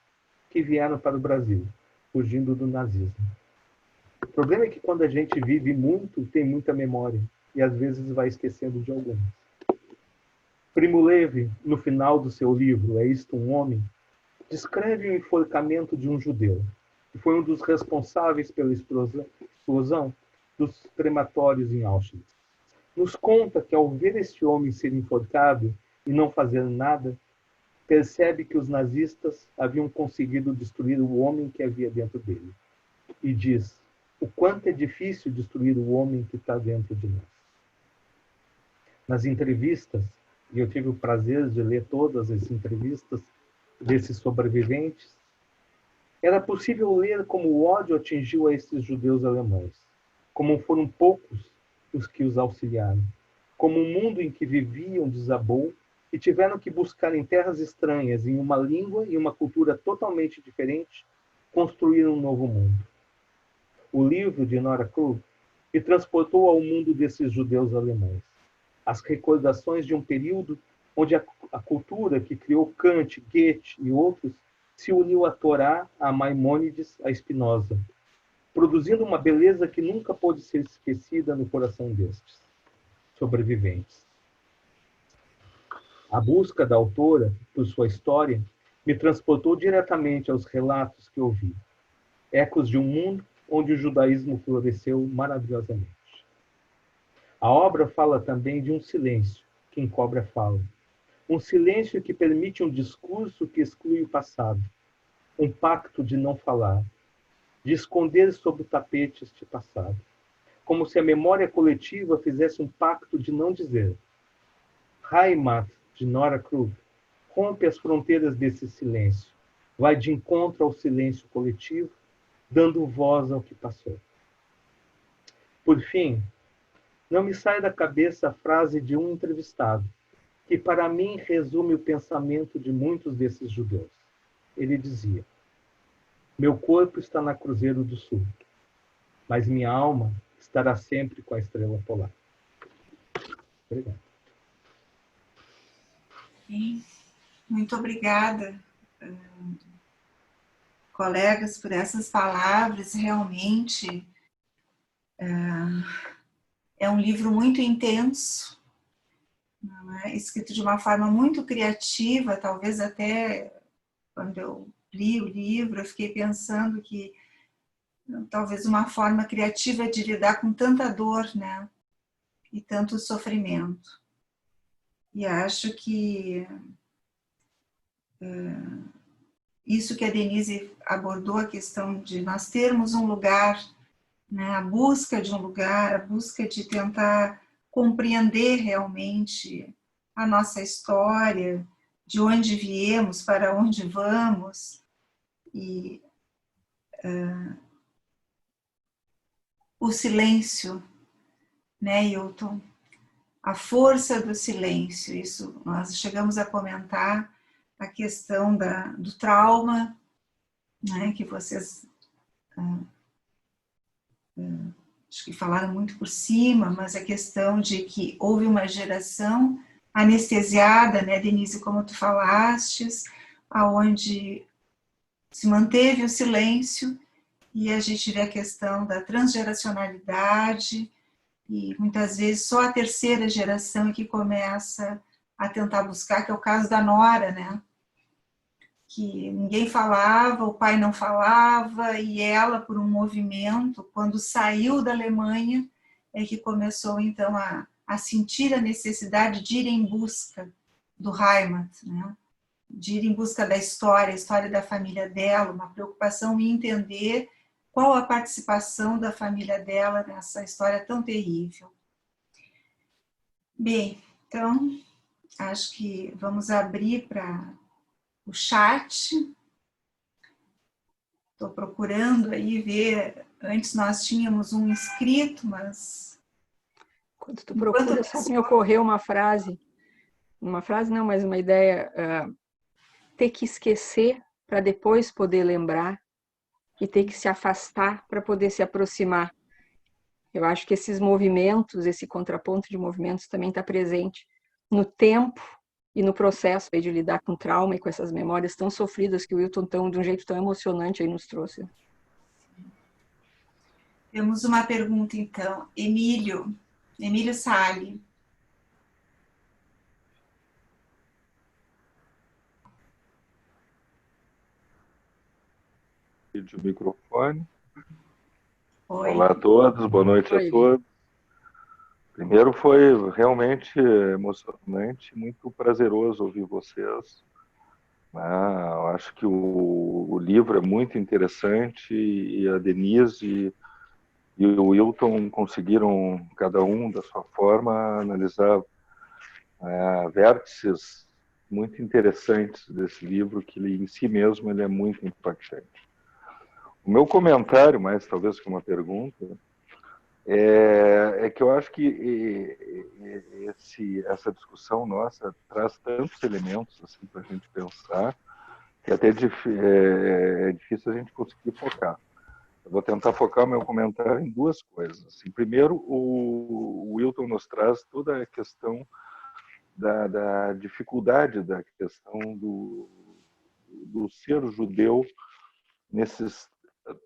que vieram para o Brasil, fugindo do nazismo. O problema é que quando a gente vive muito, tem muita memória, e às vezes vai esquecendo de algumas. Primo Levi, no final do seu livro É Isto um Homem?, descreve o enforcamento de um judeu, que foi um dos responsáveis pela explosão dos crematórios em Auschwitz. Nos conta que, ao ver este homem ser enforcado e não fazer nada, percebe que os nazistas haviam conseguido destruir o homem que havia dentro dele. E diz: o quanto é difícil destruir o homem que está dentro de nós. Nas entrevistas, e eu tive o prazer de ler todas as entrevistas desses sobreviventes, era possível ler como o ódio atingiu a esses judeus alemães, como foram poucos os que os auxiliaram, como o mundo em que viviam desabou e tiveram que buscar em terras estranhas, em uma língua e uma cultura totalmente diferente, construir um novo mundo. O livro de Nora Krug me transportou ao mundo desses judeus alemães, as recordações de um período onde a cultura que criou Kant, Goethe e outros se uniu à Torá, a Maimônides, a Spinoza, produzindo uma beleza que nunca pôde ser esquecida no coração destes sobreviventes. A busca da autora por sua história me transportou diretamente aos relatos que ouvi, ecos de um mundo onde o judaísmo floresceu maravilhosamente. A obra fala também de um silêncio que encobre a fala. Um silêncio que permite um discurso que exclui o passado. um pacto de não falar, de esconder sob o tapete este passado, como se a memória coletiva fizesse um pacto de não dizer. Heimat, de Nora Krug, rompe as fronteiras desse silêncio, vai de encontro ao silêncio coletivo, dando voz ao que passou. Por fim, não me sai da cabeça a frase de um entrevistado, que para mim resume o pensamento de muitos desses judeus. Ele dizia: meu corpo está na Cruzeiro do Sul, mas minha alma estará sempre com a estrela polar. Obrigado. Sim. Muito obrigada, colegas, por essas palavras. Realmente é um livro muito intenso, escrito de uma forma muito criativa. Talvez até quando eu li o livro, eu fiquei pensando que talvez uma forma criativa de lidar com tanta dor, né? E tanto sofrimento. E acho que isso que a Denise abordou, a questão de nós termos um lugar, né? A busca de um lugar, a busca de tentar compreender realmente a nossa história, de onde viemos, para onde vamos, e o silêncio, né, Hilton? A força do silêncio, isso nós chegamos a comentar a questão do trauma, né, que vocês acho que falaram muito por cima, mas a questão de que houve uma geração anestesiada, né, Denise, como tu falastes, aonde se manteve o silêncio, e a gente vê a questão da transgeracionalidade, e muitas vezes só a terceira geração é que começa a tentar buscar, que é o caso da Nora, né? Que ninguém falava, o pai não falava, e ela, por um movimento, quando saiu da Alemanha, é que começou então a sentir a necessidade de ir em busca do Heimat, né? De ir em busca da história, a história da família dela, uma preocupação em entender qual a participação da família dela nessa história tão terrível. Bem, então, acho que vamos abrir para o chat. Estou procurando aí ver, antes nós tínhamos um inscrito, mas... Quando tu procura, sabe, me ocorreu uma frase não, mas uma ideia, ter que esquecer para depois poder lembrar, e ter que se afastar para poder se aproximar. Eu acho que esses movimentos, esse contraponto de movimentos também está presente no tempo e no processo de lidar com trauma e com essas memórias tão sofridas que o Hilton, de um jeito tão emocionante, aí nos trouxe. Temos uma pergunta, então. Emílio Sali. De microfone. Oi. Olá a todos, boa noite a todos. Primeiro, foi realmente emocionante, muito prazeroso ouvir vocês. Eu acho que o livro é muito interessante, e a Denise e o Hilton conseguiram, cada um da sua forma, analisar vértices muito interessantes desse livro, que ele, em si mesmo, ele é muito impactante. O meu comentário, mais talvez que uma pergunta, é que eu acho que essa discussão nossa traz tantos elementos assim, para a gente pensar, que até é difícil a gente conseguir focar. Eu vou tentar focar o meu comentário em duas coisas. Assim, primeiro, o Wilton nos traz toda a questão da dificuldade da questão do ser judeu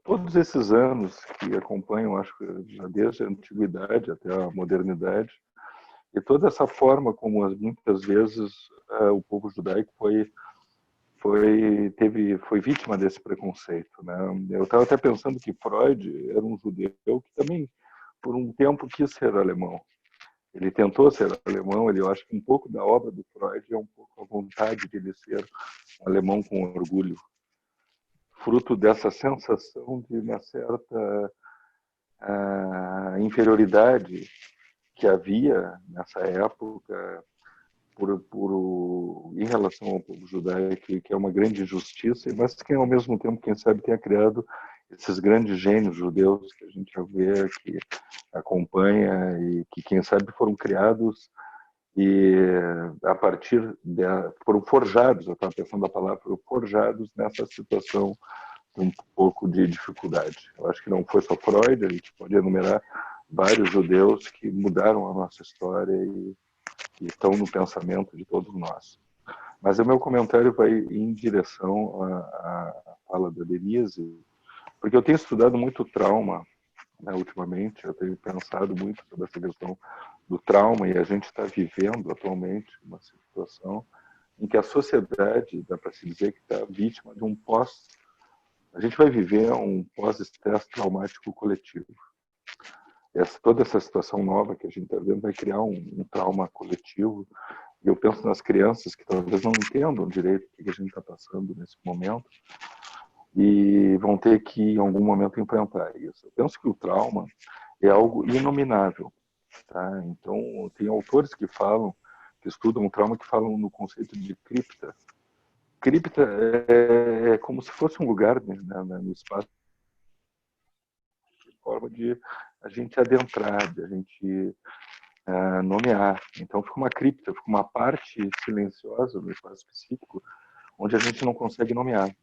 todos esses anos que acompanham, acho que desde a antiguidade até a modernidade, e toda essa forma como muitas vezes o povo judaico foi vítima desse preconceito, né? Eu estava até pensando que Freud era um judeu que também, por um tempo, quis ser alemão. Ele tentou ser alemão, eu acho que um pouco da obra do Freud é um pouco a vontade de ele ser um alemão com orgulho. fruto dessa sensação de uma certa inferioridade que havia nessa época em relação ao povo judaico, que é uma grande injustiça, mas que ao mesmo tempo, quem sabe, tenha criado esses grandes gênios judeus que a gente já vê, que acompanha e que, quem sabe, foram criados e a partir foram forjados, eu estava pensando a palavra, foram forjados nessa situação de um pouco de dificuldade. Eu acho que não foi só Freud, a gente pode enumerar vários judeus que mudaram a nossa história e estão no pensamento de todos nós. Mas o meu comentário vai em direção à fala da Denise, porque eu tenho estudado muito trauma, né, ultimamente, eu tenho pensado muito sobre essa questão do trauma, e a gente está vivendo atualmente uma situação em que a sociedade, dá para se dizer, que está vítima de a gente vai viver um pós-estresse traumático coletivo. Toda essa situação nova que a gente está vendo vai criar um trauma coletivo. E eu penso nas crianças que talvez não entendam direito o que a gente está passando nesse momento e vão ter que, em algum momento, enfrentar isso. Eu penso que o trauma é algo inominável. Tá? Então, tem autores que estudam o trauma, que falam no conceito de cripta. Cripta é como se fosse um lugar, né, no espaço, de forma de a gente adentrar, de a gente nomear. Então fica uma cripta, fica uma parte silenciosa do espaço psíquico onde a gente não consegue nomear.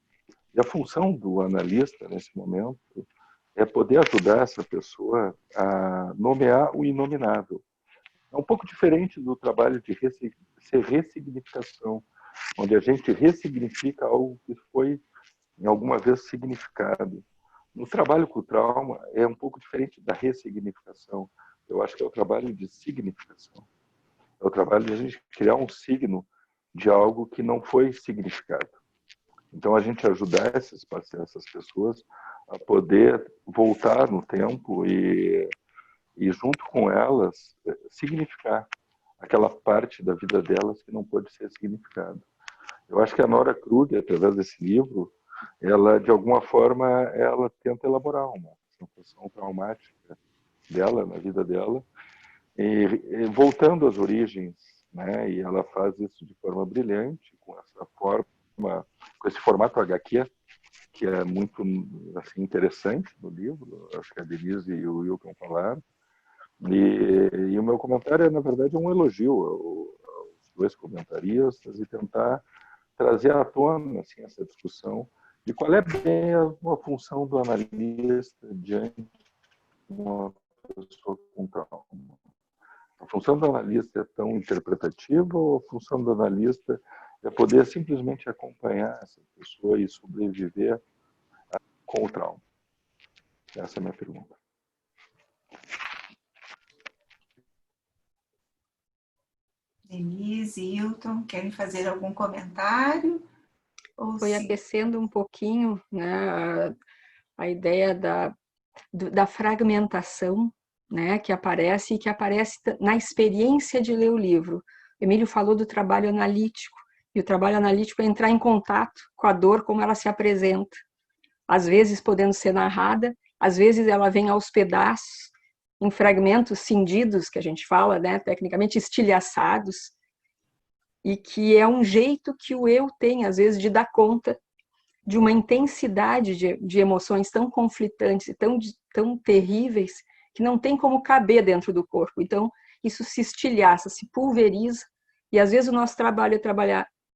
E a função do analista, nesse momento, é poder ajudar essa pessoa a nomear o inominável. É um pouco diferente do trabalho de ressignificação, onde a gente ressignifica algo que foi em alguma vez significado. No trabalho com o trauma, é um pouco diferente da ressignificação. Eu acho que é o trabalho de significação. É o trabalho de a gente criar um signo de algo que não foi significado. Então, a gente ajudar essas pessoas a poder voltar no tempo e junto com elas, significar aquela parte da vida delas que não pode ser significada. Eu acho que a Nora Kruger, através desse livro, ela, de alguma forma, ela tenta elaborar uma sensação traumática dela, na vida dela, e voltando às origens, né? E ela faz isso de forma brilhante, com esse formato HQ, que é muito assim, interessante no livro, acho que a Denise e o Wilton falaram. E o meu comentário, na verdade, é um elogio aos dois comentaristas e tentar trazer à tona assim, essa discussão de qual é bem a função do analista diante de uma pessoa com trauma. A função do analista é tão interpretativa ou a função do analista é poder simplesmente acompanhar essa pessoa e sobreviver com o trauma? Essa é a minha pergunta. Denise, Hilton, querem fazer algum comentário? Foi aquecendo um pouquinho, né, a ideia da fragmentação, né, que aparece na experiência de ler o livro. Emílio falou do trabalho analítico, e o trabalho analítico é entrar em contato com a dor como ela se apresenta, às vezes podendo ser narrada, às vezes ela vem aos pedaços, em fragmentos cindidos, que a gente fala, né, tecnicamente estilhaçados, e que é um jeito que o eu tem, às vezes, de dar conta de uma intensidade de emoções tão conflitantes e tão terríveis, que não tem como caber dentro do corpo. Então, isso se estilhaça, se pulveriza, e às vezes o nosso trabalho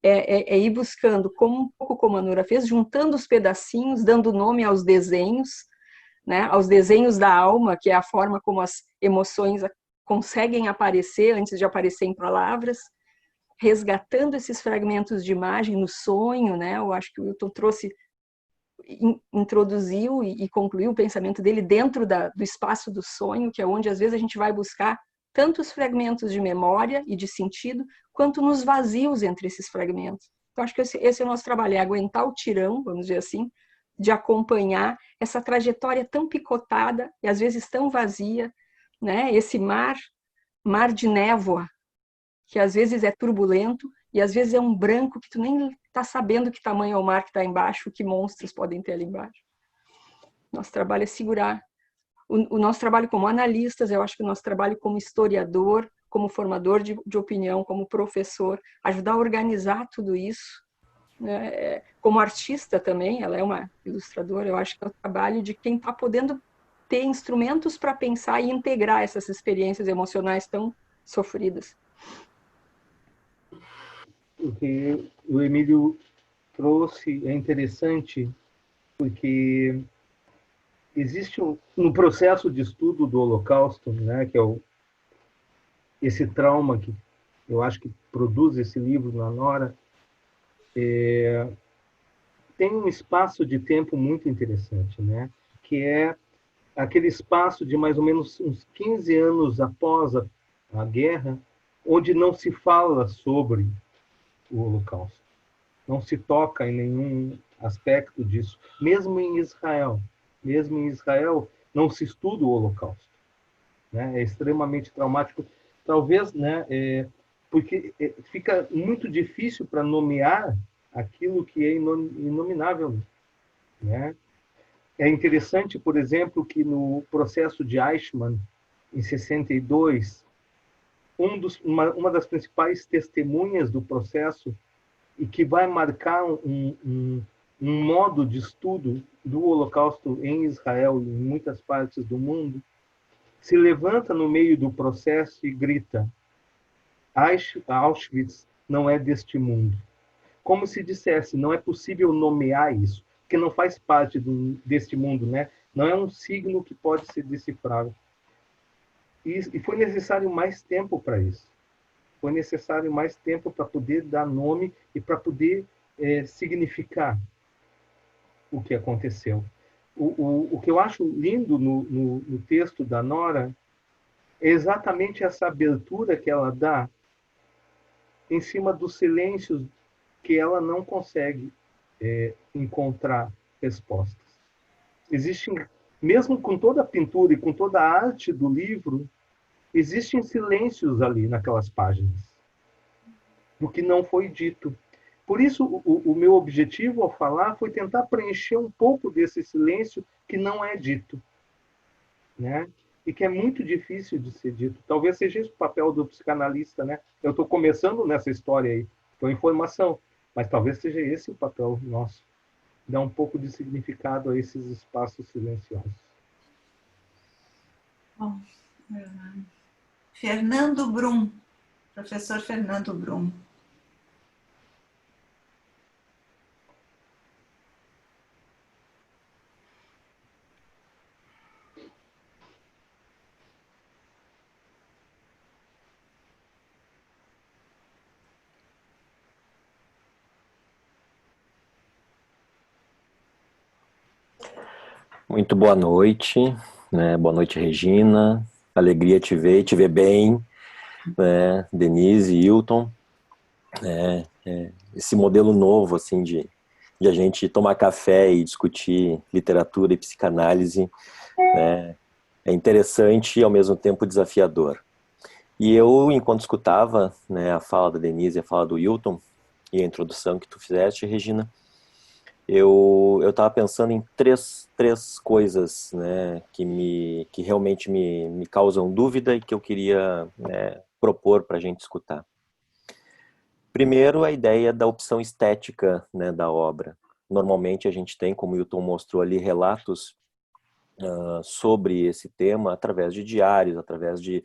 é ir buscando, um pouco como a Nora fez, juntando os pedacinhos, dando nome aos desenhos, né, aos desenhos da alma, que é a forma como as emoções conseguem aparecer antes de aparecer em palavras, resgatando esses fragmentos de imagem no sonho, né? Eu acho que o Wilton introduziu e concluiu o pensamento dele dentro do espaço do sonho, que é onde às vezes a gente vai buscar tanto os fragmentos de memória e de sentido, quanto nos vazios entre esses fragmentos. Então acho que esse é o nosso trabalho, é aguentar o tirão, vamos dizer assim, de acompanhar essa trajetória tão picotada e às vezes tão vazia, né? Esse mar de névoa, que às vezes é turbulento E às vezes é um branco que tu nem está sabendo que tamanho é o mar que está embaixo, que monstros podem ter ali embaixo. Nosso trabalho é segurar. O nosso trabalho como analistas, eu acho que o nosso trabalho como historiador, como formador de opinião, como professor, ajudar a organizar tudo isso, né? Como artista também, ela é uma ilustradora, eu acho que é o trabalho de quem está podendo ter instrumentos para pensar e integrar essas experiências emocionais tão sofridas. O que o Emílio trouxe é interessante, porque existe no processo de estudo do Holocausto, né, que é esse trauma que eu acho que produz esse livro na Nora, tem um espaço de tempo muito interessante, né, que é aquele espaço de mais ou menos uns 15 anos após a guerra, onde não se fala sobre o Holocausto. Não se toca em nenhum aspecto disso. Mesmo em Israel não se estuda o Holocausto, né? É extremamente traumático. Talvez, né, porque fica muito difícil para nomear aquilo que é inominável, né? É interessante, por exemplo, que no processo de Eichmann, em 62, uma das principais testemunhas do processo e que vai marcar um modo de estudo do Holocausto em Israel e em muitas partes do mundo, se levanta no meio do processo e grita: Auschwitz não é deste mundo. Como se dissesse, não é possível nomear isso, porque não faz parte deste mundo, né? Não é um signo que pode ser decifrável. E foi necessário mais tempo para isso. Foi necessário mais tempo para poder dar nome e para poder significar o que aconteceu. O que eu acho lindo no texto da Nora é exatamente essa abertura que ela dá em cima dos silêncios que ela não consegue encontrar respostas. Existem, mesmo com toda a pintura e com toda a arte do livro, existem silêncios ali naquelas páginas, do que não foi dito. Por isso, o meu objetivo ao falar foi tentar preencher um pouco desse silêncio que não é dito, né? E que é muito difícil de ser dito. Talvez seja esse o papel do psicanalista, né? Eu estou começando nessa história aí, com informação, mas talvez seja esse o papel nosso, dar um pouco de significado a esses espaços silenciosos. Bom, Fernando Brum, professor Fernando Brum. Muito boa noite, né? Boa noite, Regina. Alegria te ver bem, né? Denise, Hilton. Esse modelo novo, assim, de a gente tomar café e discutir literatura e psicanálise, né? É interessante e ao mesmo tempo desafiador. E eu, enquanto escutava, né, a fala da Denise e a fala do Hilton e a introdução que tu fizeste, Regina, eu estava pensando em três coisas, né, que realmente me causam dúvida e que eu queria, né, propor para a gente escutar. Primeiro, a ideia da opção estética, né, da obra. Normalmente a gente tem, como o Hilton mostrou ali, relatos sobre esse tema através de diários, através de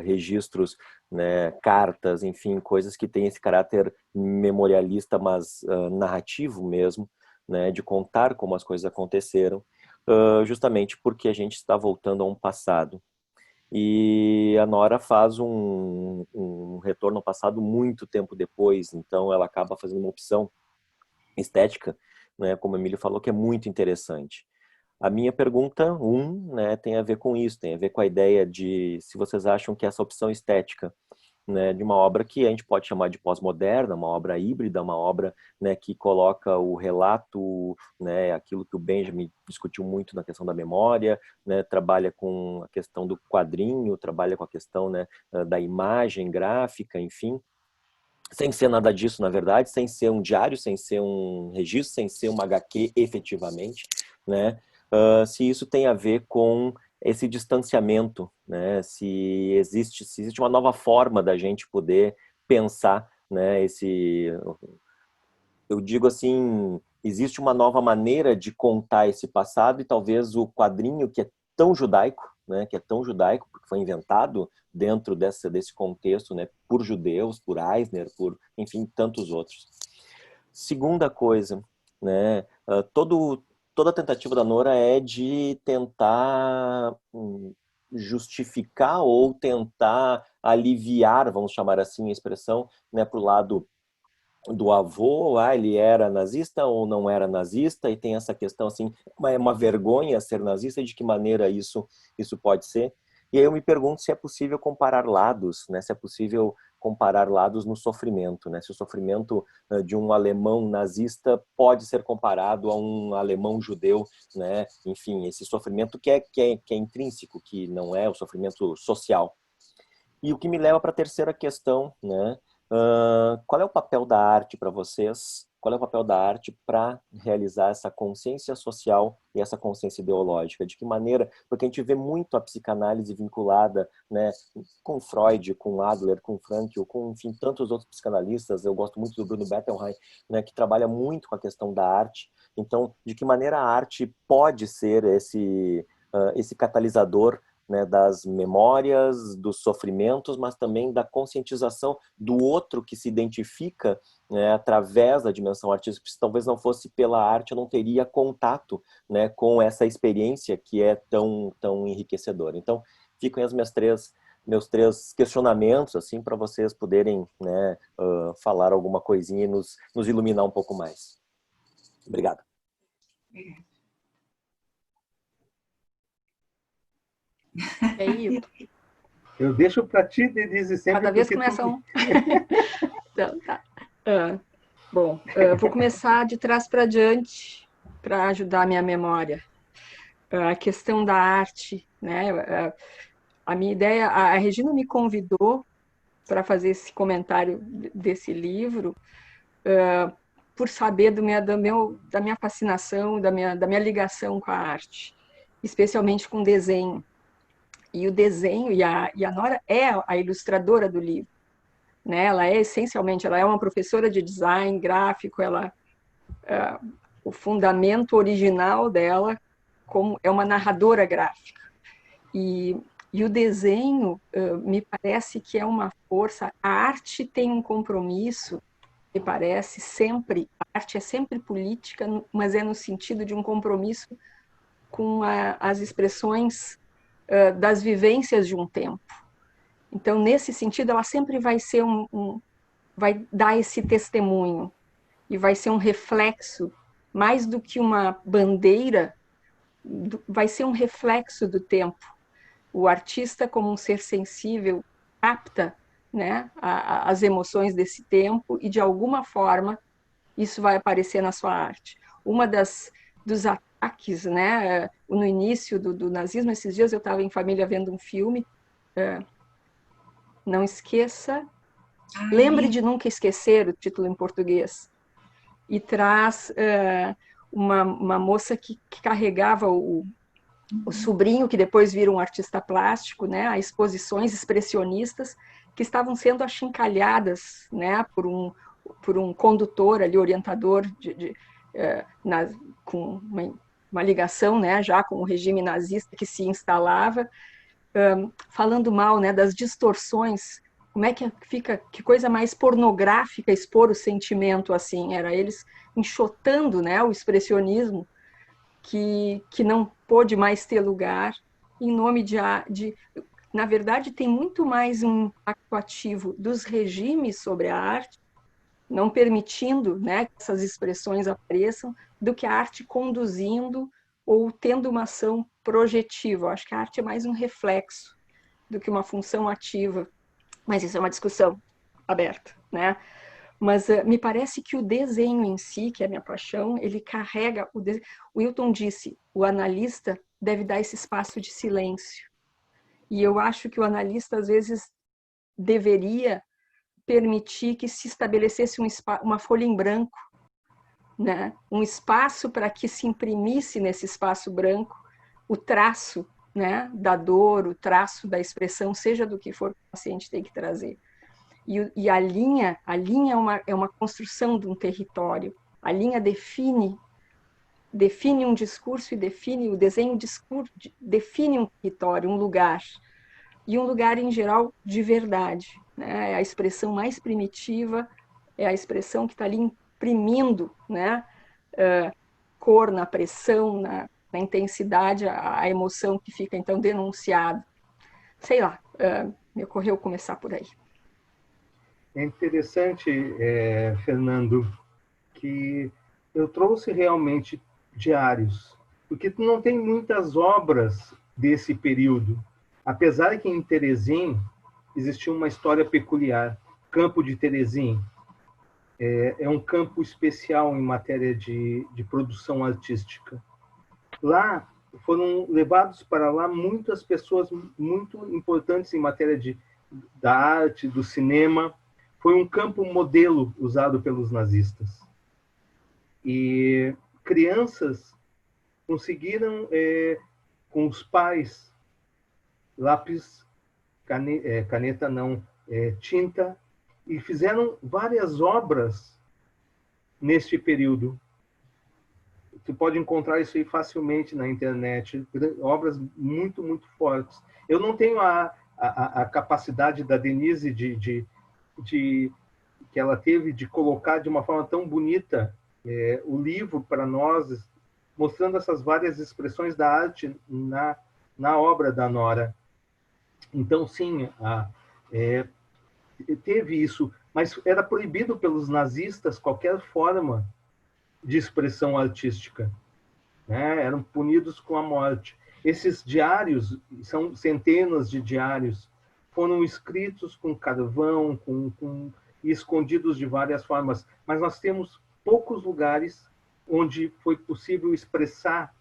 registros, né, cartas, enfim, coisas que têm esse caráter memorialista, mas narrativo mesmo, né, de contar como as coisas aconteceram, justamente porque a gente está voltando a um passado. E a Nora faz um retorno ao passado muito tempo depois, então ela acaba fazendo uma opção estética, né, como o Emílio falou, que é muito interessante. A minha pergunta, né, tem a ver com isso, tem a ver com a ideia de se vocês acham que essa opção estética, né, de uma obra que a gente pode chamar de pós-moderna, uma obra híbrida, uma obra, né, que coloca o relato, né, aquilo que o Benjamin discutiu muito na questão da memória, né, trabalha com a questão do quadrinho, trabalha com a questão, né, da imagem gráfica, enfim, sem ser nada disso, na verdade, sem ser um diário, sem ser um registro, sem ser uma HQ efetivamente, né? Se isso tem a ver com esse distanciamento, né? Se existe uma nova forma da gente poder pensar, né? Eu digo assim, existe uma nova maneira de contar esse passado e talvez o quadrinho que é tão judaico, né? Que é tão judaico porque foi inventado dentro desse contexto, né? Por judeus, por Eisner, por, enfim, tantos outros. Segunda coisa, né? Toda a tentativa da Nora é de tentar justificar ou tentar aliviar, vamos chamar assim a expressão, né, para o lado do avô, ele era nazista ou não era nazista, e tem essa questão assim, é uma vergonha ser nazista, de que maneira isso pode ser. E aí eu me pergunto se é possível comparar lados, né? Se é possível comparar lados no sofrimento, né? Se o sofrimento de um alemão nazista pode ser comparado a um alemão judeu, né? Enfim, esse sofrimento que é intrínseco, que não é o sofrimento social. E o que me leva para a terceira questão, né? Qual é o papel da arte para vocês? Qual é o papel da arte para realizar essa consciência social e essa consciência ideológica? De que maneira? Porque a gente vê muito a psicanálise vinculada, né, com Freud, com Adler, com Frankl, com, enfim, tantos outros psicanalistas. Eu gosto muito do Bruno Bettelheim, né, que trabalha muito com a questão da arte. Então, de que maneira a arte pode ser esse catalisador, né, das memórias, dos sofrimentos, mas também da conscientização do outro que se identifica, né, através da dimensão artística. Se talvez não fosse pela arte, eu não teria contato, né, com essa experiência que é tão enriquecedora. Então, ficam as meus três questionamentos, assim, para vocês poderem, né, falar alguma coisinha e nos iluminar um pouco mais. Obrigado. E aí, Eu deixo para ti, Denise, sempre. cada vez começa um. Então, tá. Bom, vou começar de trás para diante para ajudar a minha memória. A questão da arte, né? A minha ideia, a Regina me convidou para fazer esse comentário desse livro, por saber da minha fascinação, da minha ligação com a arte, especialmente com o desenho. E o desenho, e a Nora é a ilustradora do livro, né? Ela é essencialmente, ela é uma professora de design gráfico, o fundamento original dela é uma narradora gráfica. E o desenho me parece que é uma força, a arte tem um compromisso, me parece, sempre, a arte é sempre política, mas é no sentido de um compromisso com as expressões das vivências de um tempo. Então, nesse sentido, ela sempre vai ser vai dar esse testemunho e vai ser um reflexo, mais do que uma bandeira, vai ser um reflexo do tempo. O artista, como um ser sensível, capta, né, as emoções desse tempo e, de alguma forma, isso vai aparecer na sua arte. Dos ataques, né, no início do nazismo, esses dias eu estava em família vendo um filme, Não Esqueça, Lembre de Nunca Esquecer, o título em português, e traz uma moça que carregava o sobrinho, que depois vira um artista plástico, né, a exposições expressionistas que estavam sendo achincalhadas, né, por um condutor ali, orientador com uma ligação, né, já com o regime nazista que se instalava, falando mal, né, das distorções. Como é que fica, que coisa mais pornográfica expor o sentimento assim? Era eles enxotando, né, o expressionismo que não pôde mais ter lugar em nome na verdade, tem muito mais um impacto ativo dos regimes sobre a arte, não permitindo, né, que essas expressões apareçam, do que a arte conduzindo ou tendo uma ação projetiva. Eu acho que a arte é mais um reflexo do que uma função ativa. Mas isso é uma discussão aberta, né? Mas me parece que o desenho em si, que é a minha paixão, ele carrega o Wilton disse, o analista deve dar esse espaço de silêncio. E eu acho que o analista, às vezes, deveria permitir que se estabelecesse uma folha em branco, né? Um espaço para que se imprimisse nesse espaço branco o traço, né, da dor, o traço da expressão, seja do que for que o paciente tem que trazer. E a linha é uma construção de um território. A linha define um discurso e o desenho define um território, um lugar. E um lugar, em geral, de verdade, né? É a expressão mais primitiva, é a expressão que está ali imprimindo, né? Cor na pressão, na intensidade, a emoção que fica, então, denunciada. Sei lá, me ocorreu começar por aí. É interessante, Fernando, que eu trouxe realmente diários, porque não tem muitas obras desse período. Apesar que em Teresim existia uma história peculiar. Campo de Teresim é um campo especial em matéria de produção artística. Lá foram levados para lá muitas pessoas muito importantes em matéria da arte, do cinema. Foi um campo modelo usado pelos nazistas. E crianças conseguiram, com os pais, lápis, caneta não, tinta, e fizeram várias obras neste período. Você pode encontrar isso aí facilmente na internet, obras muito, muito fortes. Eu não tenho a capacidade da Denise que ela teve de colocar de uma forma tão bonita o livro para nós, mostrando essas várias expressões da arte na obra da Nora. Então, sim, teve isso, mas era proibido pelos nazistas qualquer forma de expressão artística, né? Eram punidos com a morte. Esses diários, são centenas de diários, foram escritos com carvão, e escondidos de várias formas, mas nós temos poucos lugares onde foi possível expressar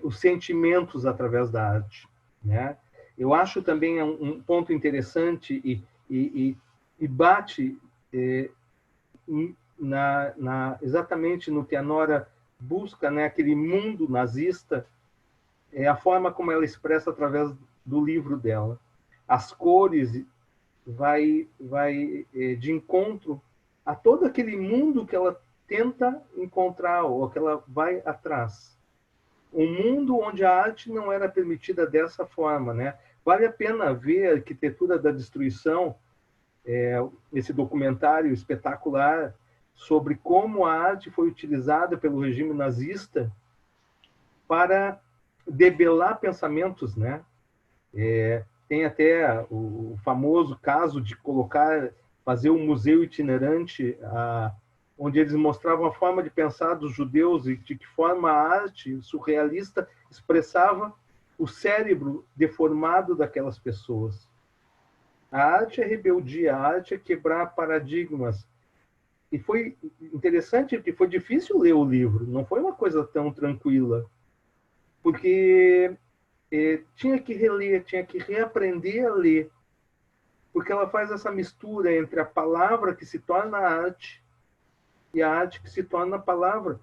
os sentimentos através da arte, né? Eu acho também um ponto interessante e bate exatamente no que a Nora busca, né, aquele mundo nazista, a forma como ela expressa através do livro dela. As cores vai de encontro a todo aquele mundo que ela tenta encontrar ou que ela vai atrás. Um mundo onde a arte não era permitida dessa forma, né? Vale a pena ver a Arquitetura da Destruição, esse documentário espetacular sobre como a arte foi utilizada pelo regime nazista para debelar pensamentos, né? Tem até o famoso caso de fazer um museu itinerante, onde eles mostravam a forma de pensar dos judeus e de que forma a arte surrealista expressava o cérebro deformado daquelas pessoas. A arte é rebeldia, a arte é quebrar paradigmas. E foi interessante porque foi difícil ler o livro, não foi uma coisa tão tranquila, porque tinha que reler, tinha que reaprender a ler, porque ela faz essa mistura entre a palavra que se torna arte e a arte que se torna a palavra.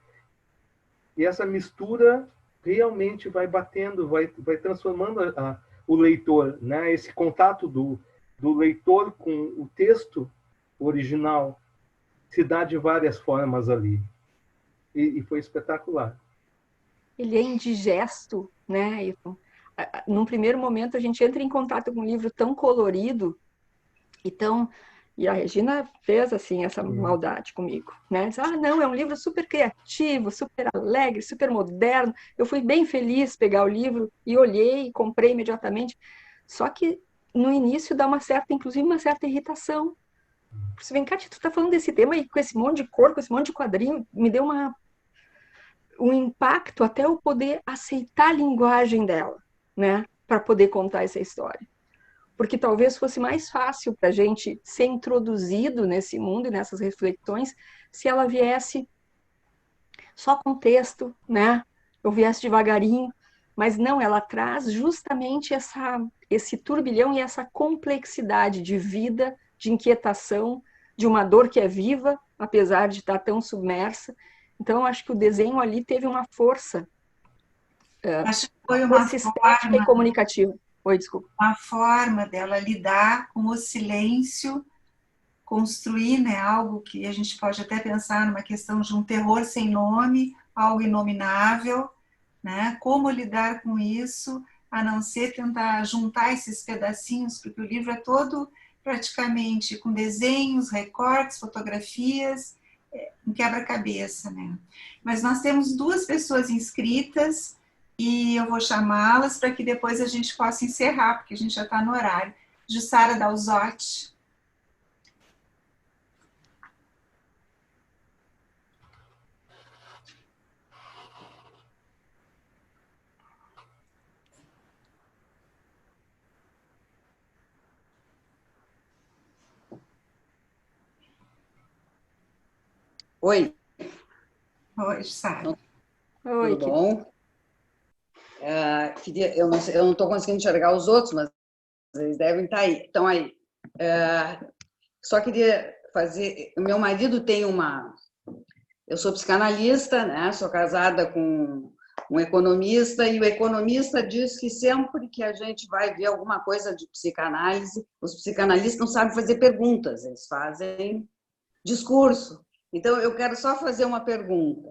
E essa mistura realmente vai batendo, vai transformando o leitor, né? Esse contato do leitor com o texto original se dá de várias formas ali. E foi espetacular. Ele é indigesto, né? Num primeiro momento, a gente entra em contato com um livro tão colorido e a Regina fez, assim, essa maldade comigo, né? Diz, não, é um livro super criativo, super alegre, super moderno. Eu fui bem feliz pegar o livro e olhei, comprei imediatamente. Só que, no início, dá inclusive uma certa irritação. Você vem cá, tu tá falando desse tema e com esse monte de cor, com esse monte de quadrinho, me deu um impacto até eu poder aceitar a linguagem dela, né? Para poder contar essa história. Porque talvez fosse mais fácil para a gente ser introduzido nesse mundo e nessas reflexões se ela viesse só com texto, né? Eu viesse devagarinho, mas não, ela traz justamente esse turbilhão e essa complexidade de vida de inquietação, de uma dor que é viva, apesar de estar tão submersa. Então, eu acho que o desenho ali teve uma força, acho que foi uma força estética e comunicativa. Oi, desculpa. Uma forma dela lidar com o silêncio, construir, né, algo que a gente pode até pensar numa questão de um terror sem nome, algo inominável, né? Como lidar com isso, a não ser tentar juntar esses pedacinhos, porque o livro é todo praticamente com desenhos, recortes, fotografias, um quebra-cabeça, né? Mas nós temos 2 pessoas inscritas e eu vou chamá-las para que depois a gente possa encerrar, porque a gente já está no horário. Jussara Dalzotti. Oi. Oi, Jussara. Oi, tudo bom? Eu não estou conseguindo enxergar os outros, mas eles devem estar aí. Estão aí. Só queria fazer... O meu marido tem uma... Eu sou psicanalista, né? Sou casada com um economista, e o economista diz que sempre que a gente vai ver alguma coisa de psicanálise, os psicanalistas não sabem fazer perguntas, eles fazem discurso. Então, eu quero só fazer uma pergunta.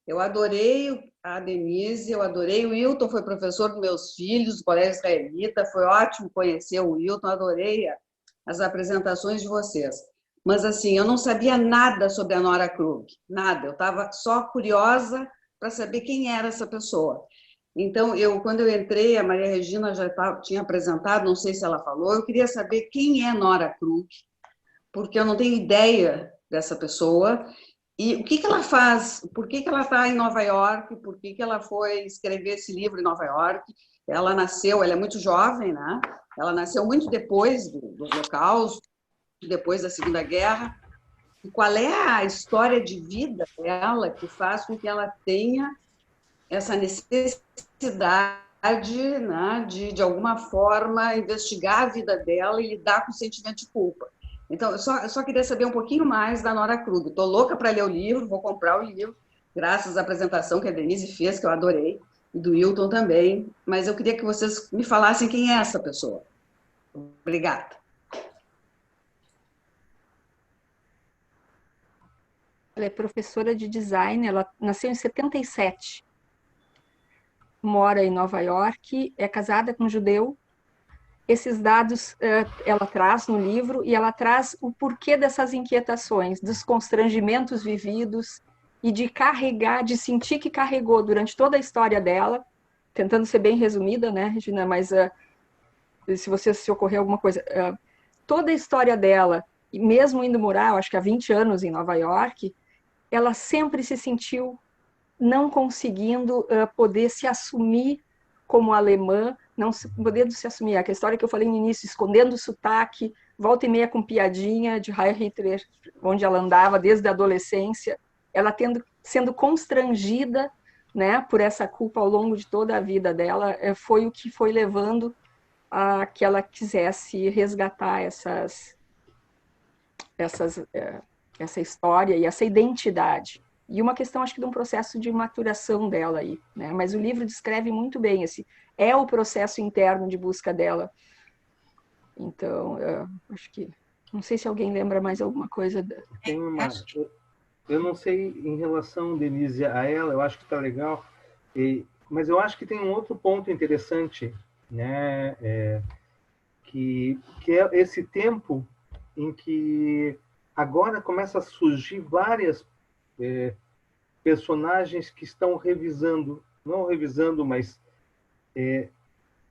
Eu adorei a Denise, eu adorei o Wilton, foi professor dos meus filhos, do Colégio Israelita, foi ótimo conhecer o Wilton, adorei as apresentações de vocês. Mas, assim, eu não sabia nada sobre a Nora Krug, nada. Eu estava só curiosa para saber quem era essa pessoa. Então, quando eu entrei, a Maria Regina já tinha apresentado, não sei se ela falou, eu queria saber quem é Nora Krug, porque eu não tenho ideia dessa pessoa. E o que ela faz? Por que ela está em Nova York? Por que ela foi escrever esse livro em Nova York? Ela é muito jovem, né? Ela nasceu muito depois do Holocausto, depois da Segunda Guerra. E qual é a história de vida dela que faz com que ela tenha essa necessidade, né, de alguma forma, investigar a vida dela e lidar com o sentimento de culpa? Então, eu só queria saber um pouquinho mais da Nora Krug. Estou louca para ler o livro, vou comprar o livro, graças à apresentação que a Denise fez, que eu adorei, e do Wilton também. Mas eu queria que vocês me falassem quem é essa pessoa. Obrigada. Ela é professora de design, ela nasceu em 77. Mora em Nova York, é casada com um judeu. Esses dados ela traz no livro e ela traz o porquê dessas inquietações, dos constrangimentos vividos e de carregar, de sentir que carregou durante toda a história dela, tentando ser bem resumida, né, Regina, mas se você se ocorrer alguma coisa, toda a história dela, e mesmo indo morar, eu acho que há 20 anos em Nova York, ela sempre se sentiu não conseguindo poder se assumir como alemã, não podendo se assumir. Aquela história que eu falei no início, escondendo o sotaque, volta e meia com piadinha de Heil Hitler, onde ela andava desde a adolescência, ela sendo constrangida, né, por essa culpa ao longo de toda a vida dela, foi o que foi levando a que ela quisesse resgatar essa história e essa identidade. E uma questão, acho que, de um processo de maturação dela aí, né? Mas o livro descreve muito bem é o processo interno de busca dela. Então, acho que... Não sei se alguém lembra mais alguma coisa. Eu não sei em relação, Denise, a ela, eu acho que está legal, mas eu acho que tem um outro ponto interessante, né? Que é esse tempo em que agora começa a surgir várias personagens que estão não revisando, mas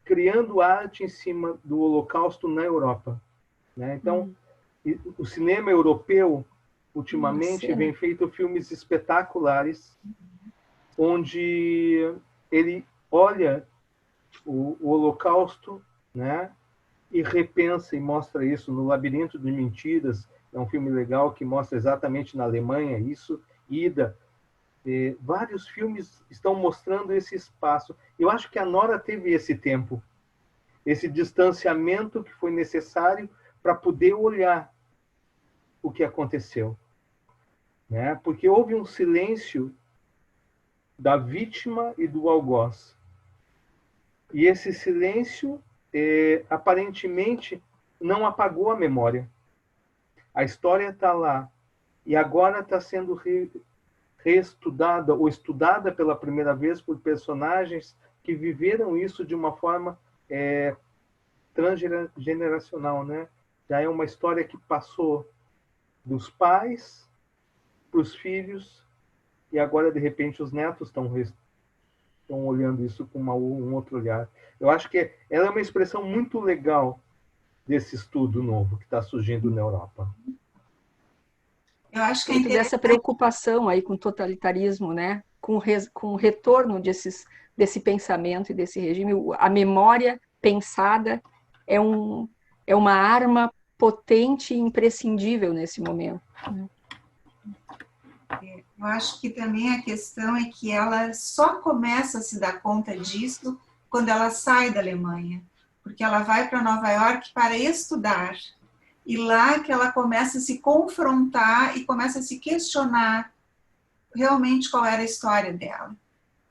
criando arte em cima do Holocausto na Europa, né? Então, o cinema europeu, ultimamente, vem feito filmes espetaculares, onde ele olha o Holocausto, né? E repensa e mostra isso no Labirinto de Mentiras, é um filme legal que mostra exatamente na Alemanha isso, Ida. Vários filmes estão mostrando esse espaço. Eu acho que a Nora teve esse tempo, esse distanciamento que foi necessário para poder olhar o que aconteceu, né? Porque houve um silêncio da vítima e do algoz. E esse silêncio, aparentemente, não apagou a memória. A história está lá. E agora está sendo reestudada ou estudada pela primeira vez por personagens que viveram isso de uma forma transgeneracional, né? Já é uma história que passou dos pais para os filhos e agora, de repente, os netos estão olhando isso com um outro olhar. Eu acho que ela é uma expressão muito legal desse estudo novo que está surgindo na Europa. Eu acho que muito dessa preocupação aí com o totalitarismo, né? Com o retorno desse pensamento e desse regime. A memória pensada é uma arma potente e imprescindível nesse momento. Eu acho que também a questão é que ela só começa a se dar conta disso quando ela sai da Alemanha, porque ela vai para Nova York para estudar. E lá que ela começa a se confrontar e começa a se questionar realmente qual era a história dela,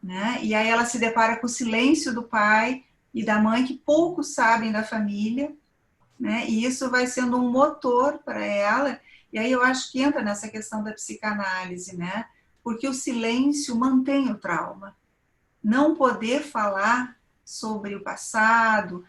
né? E aí ela se depara com o silêncio do pai e da mãe, que poucos sabem da família, né? E isso vai sendo um motor para ela. E aí eu acho que entra nessa questão da psicanálise, né? Porque o silêncio mantém o trauma. Não poder falar sobre o passado,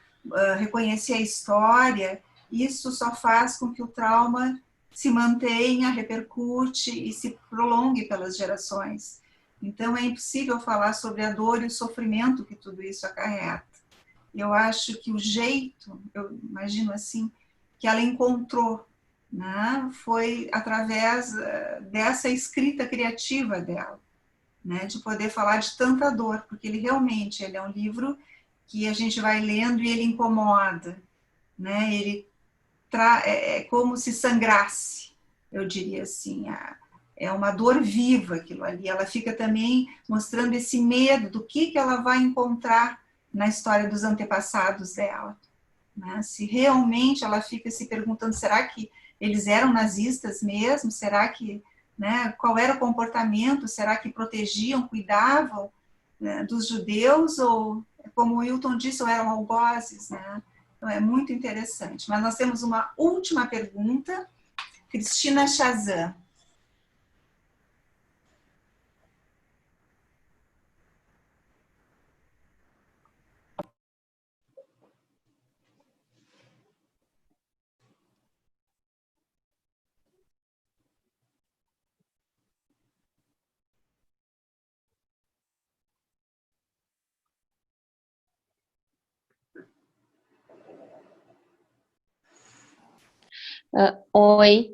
reconhecer a história, isso só faz com que o trauma se mantenha, repercute e se prolongue pelas gerações. Então é impossível falar sobre a dor e o sofrimento que tudo isso acarreta. Eu acho que o jeito, eu imagino assim, que ela encontrou, né, foi através dessa escrita criativa dela, né, de poder falar de tanta dor, porque ele é um livro que a gente vai lendo e ele incomoda, né, ele é como se sangrasse, eu diria assim, é uma dor viva aquilo ali, ela fica também mostrando esse medo do que ela vai encontrar na história dos antepassados dela, né? Se realmente ela fica se perguntando, será que eles eram nazistas mesmo? Será que, né, qual era o comportamento? Será que protegiam, cuidavam, né, dos judeus? Ou, como o Wilton disse, ou eram algozes, né? Então é muito interessante. Mas nós temos uma última pergunta, Cristina Chazan. Oi,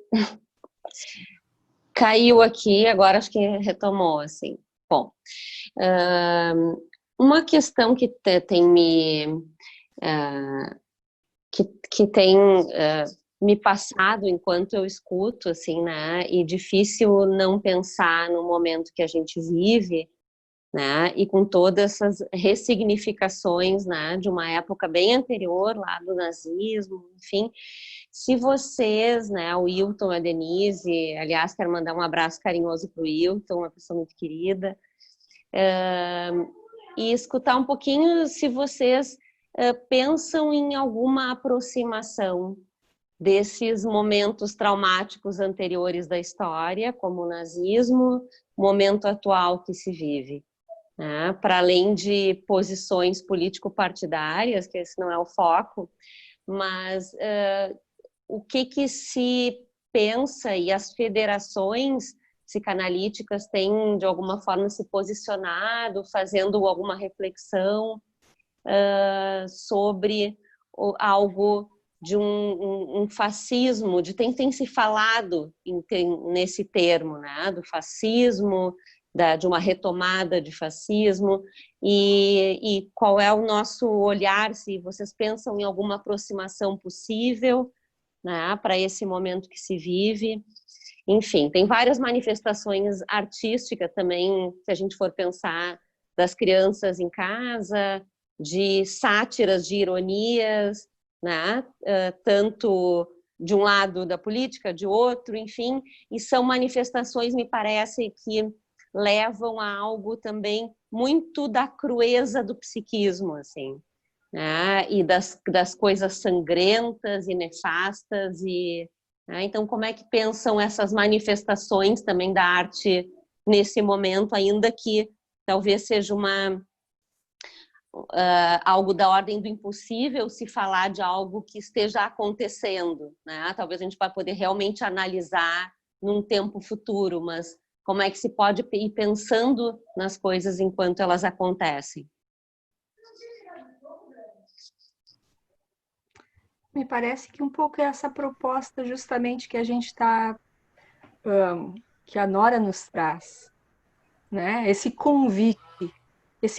caiu aqui, agora acho que retomou, assim. Bom, uma questão que tem me passado enquanto eu escuto, assim, né, e difícil não pensar no momento que a gente vive, né, e com todas essas ressignificações, né, de uma época bem anterior, lá do nazismo, enfim. Se vocês, né, o Wilton, a Denise, aliás, quero mandar um abraço carinhoso para o Wilton, uma pessoa muito querida, e escutar um pouquinho se vocês pensam em alguma aproximação desses momentos traumáticos anteriores da história, como o nazismo, momento atual que se vive, né? Para além de posições político-partidárias, que esse não é o foco, mas o que se pensa, e as federações psicanalíticas têm, de alguma forma, se posicionado, fazendo alguma reflexão sobre algo de um fascismo, tem se falado nesse termo, né, do fascismo, de uma retomada de fascismo, e qual é o nosso olhar, se vocês pensam em alguma aproximação possível, né, para esse momento que se vive. Enfim, tem várias manifestações artísticas também, se a gente for pensar, das crianças em casa, de sátiras, de ironias, né, tanto de um lado da política, de outro, enfim, e são manifestações, me parece, que levam a algo também muito da crueza do psiquismo, assim, né? E das coisas sangrentas e nefastas, e, né? Então, como é que pensam essas manifestações também da arte nesse momento, ainda que talvez seja algo da ordem do impossível se falar de algo que esteja acontecendo, né? Talvez a gente vai poder realmente analisar num tempo futuro, mas como é que se pode ir pensando nas coisas enquanto elas acontecem? Me parece que um pouco é essa proposta justamente que a gente que a Nora nos traz, né? Esse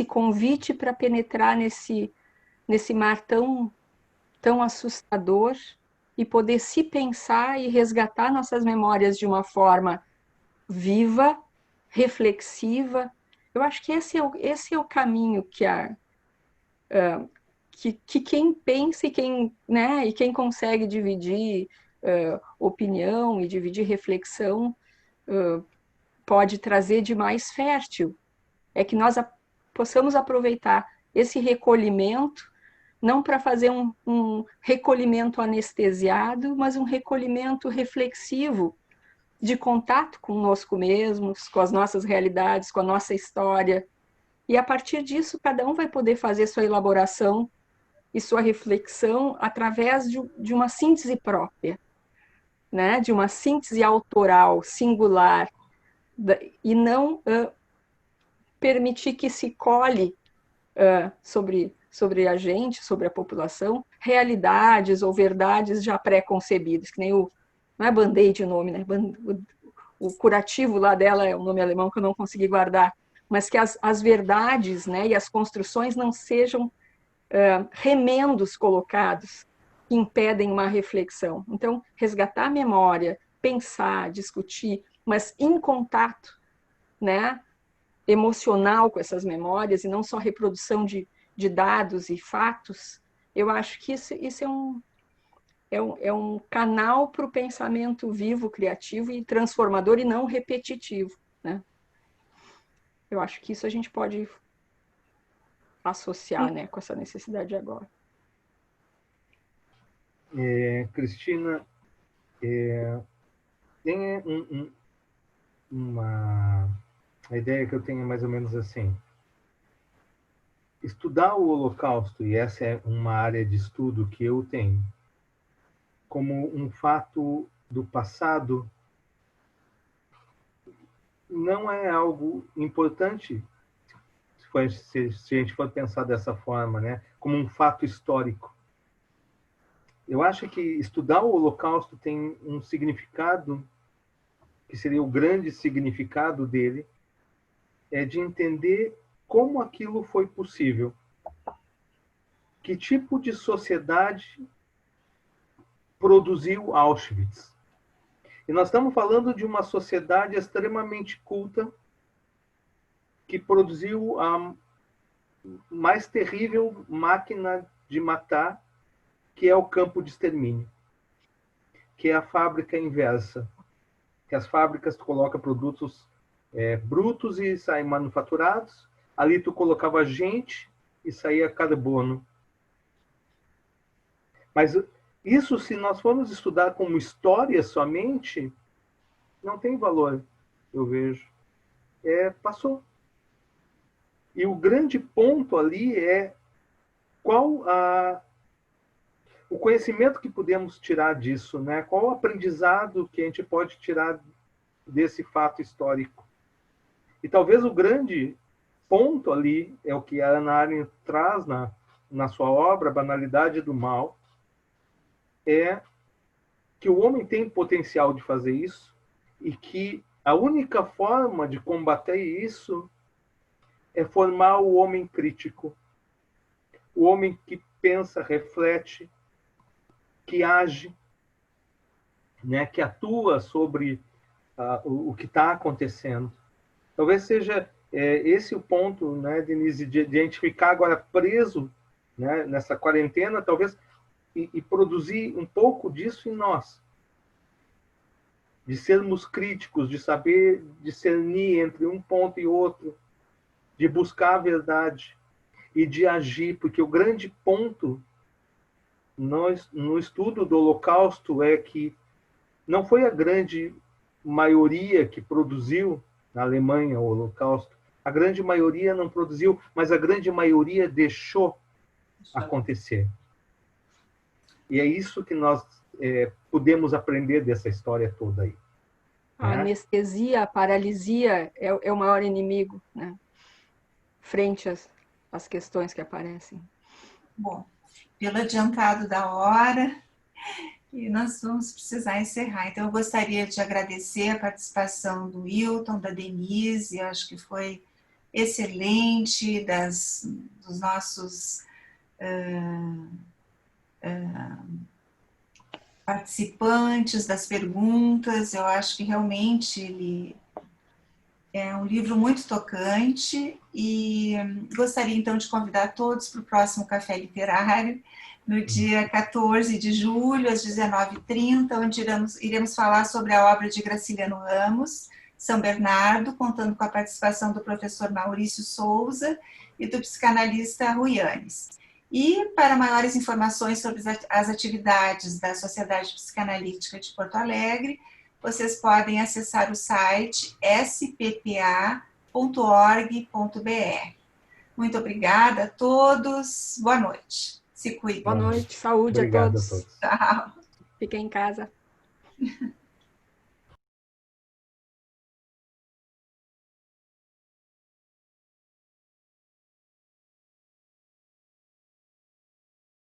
convite para penetrar nesse mar tão assustador e poder se pensar e resgatar nossas memórias de uma forma viva, reflexiva. Eu acho que esse é o caminho que quem pensa e quem, né, e quem consegue dividir opinião e dividir reflexão pode trazer de mais fértil. É que nós possamos aproveitar esse recolhimento, não para fazer um recolhimento anestesiado, mas um recolhimento reflexivo, de contato conosco mesmos, com as nossas realidades, com a nossa história. E a partir disso, cada um vai poder fazer sua elaboração e sua reflexão através de uma síntese própria, né? De uma síntese autoral, singular, e não permitir que se colhe sobre a gente, sobre a população, realidades ou verdades já pré-concebidas, que nem não é Band-Aid o nome, né? O curativo lá dela é um nome alemão que eu não consegui guardar, mas que as verdades, né, e as construções não sejam remendos colocados que impedem uma reflexão. Então, resgatar a memória, pensar, discutir, mas em contato, né, emocional com essas memórias, e não só reprodução de dados e fatos, eu acho que isso é um canal para o pensamento vivo, criativo e transformador, e não repetitivo, né? Eu acho que isso a gente pode associar, né, com essa necessidade agora. Cristina, tem uma ideia que eu tenho mais ou menos assim. Estudar o Holocausto, e essa é uma área de estudo que eu tenho, como um fato do passado, não é algo importante, se a gente for pensar dessa forma, né? Como um fato histórico. Eu acho que estudar o Holocausto tem um significado, que seria o grande significado dele, é de entender como aquilo foi possível. Que tipo de sociedade produziu Auschwitz? E nós estamos falando de uma sociedade extremamente culta que produziu a mais terrível máquina de matar, que é o campo de extermínio, que é a fábrica inversa. Que as fábricas tu coloca produtos brutos e saem manufaturados. Ali tu colocava gente e saía carbono. Mas isso, se nós formos estudar como história somente, não tem valor, eu vejo. Passou. E o grande ponto ali é qual o conhecimento que podemos tirar disso, né? Qual o aprendizado que a gente pode tirar desse fato histórico. E talvez o grande ponto ali é o que a Hannah Arendt traz na sua obra, Banalidade do Mal, é que o homem tem potencial de fazer isso e que a única forma de combater isso é formar o homem crítico, o homem que pensa, reflete, que age, né, que atua sobre o que está acontecendo. Talvez seja esse o ponto, né, Denise, de a gente ficar agora preso, né, nessa quarentena, talvez e produzir um pouco disso em nós. De sermos críticos, de saber discernir entre um ponto e outro, de buscar a verdade e de agir, porque o grande ponto no estudo do Holocausto é que não foi a grande maioria que produziu na Alemanha o Holocausto. A grande maioria não produziu, mas a grande maioria deixou acontecer. E é isso que nós podemos aprender dessa história toda aí. A anestesia, a paralisia é o maior inimigo, né? Frente às questões que aparecem. Bom, pelo adiantado da hora, e nós vamos precisar encerrar. Então, eu gostaria de agradecer a participação do Wilton, da Denise, acho que foi excelente, dos nossos participantes, das perguntas. Eu acho que realmente ele é um livro muito tocante e gostaria então de convidar todos para o próximo Café Literário, no dia 14 de julho, às 19h30, onde iremos falar sobre a obra de Graciliano Ramos, São Bernardo, contando com a participação do professor Maurício Souza e do psicanalista Rui Yanes. E, para maiores informações sobre as atividades da Sociedade Psicanalítica de Porto Alegre, vocês podem acessar o site sppa.org.br. Muito obrigada a todos. Boa noite. Se cuidem. Boa noite, saúde. Obrigado a todos. a todos. Tchau. Fiquem em casa.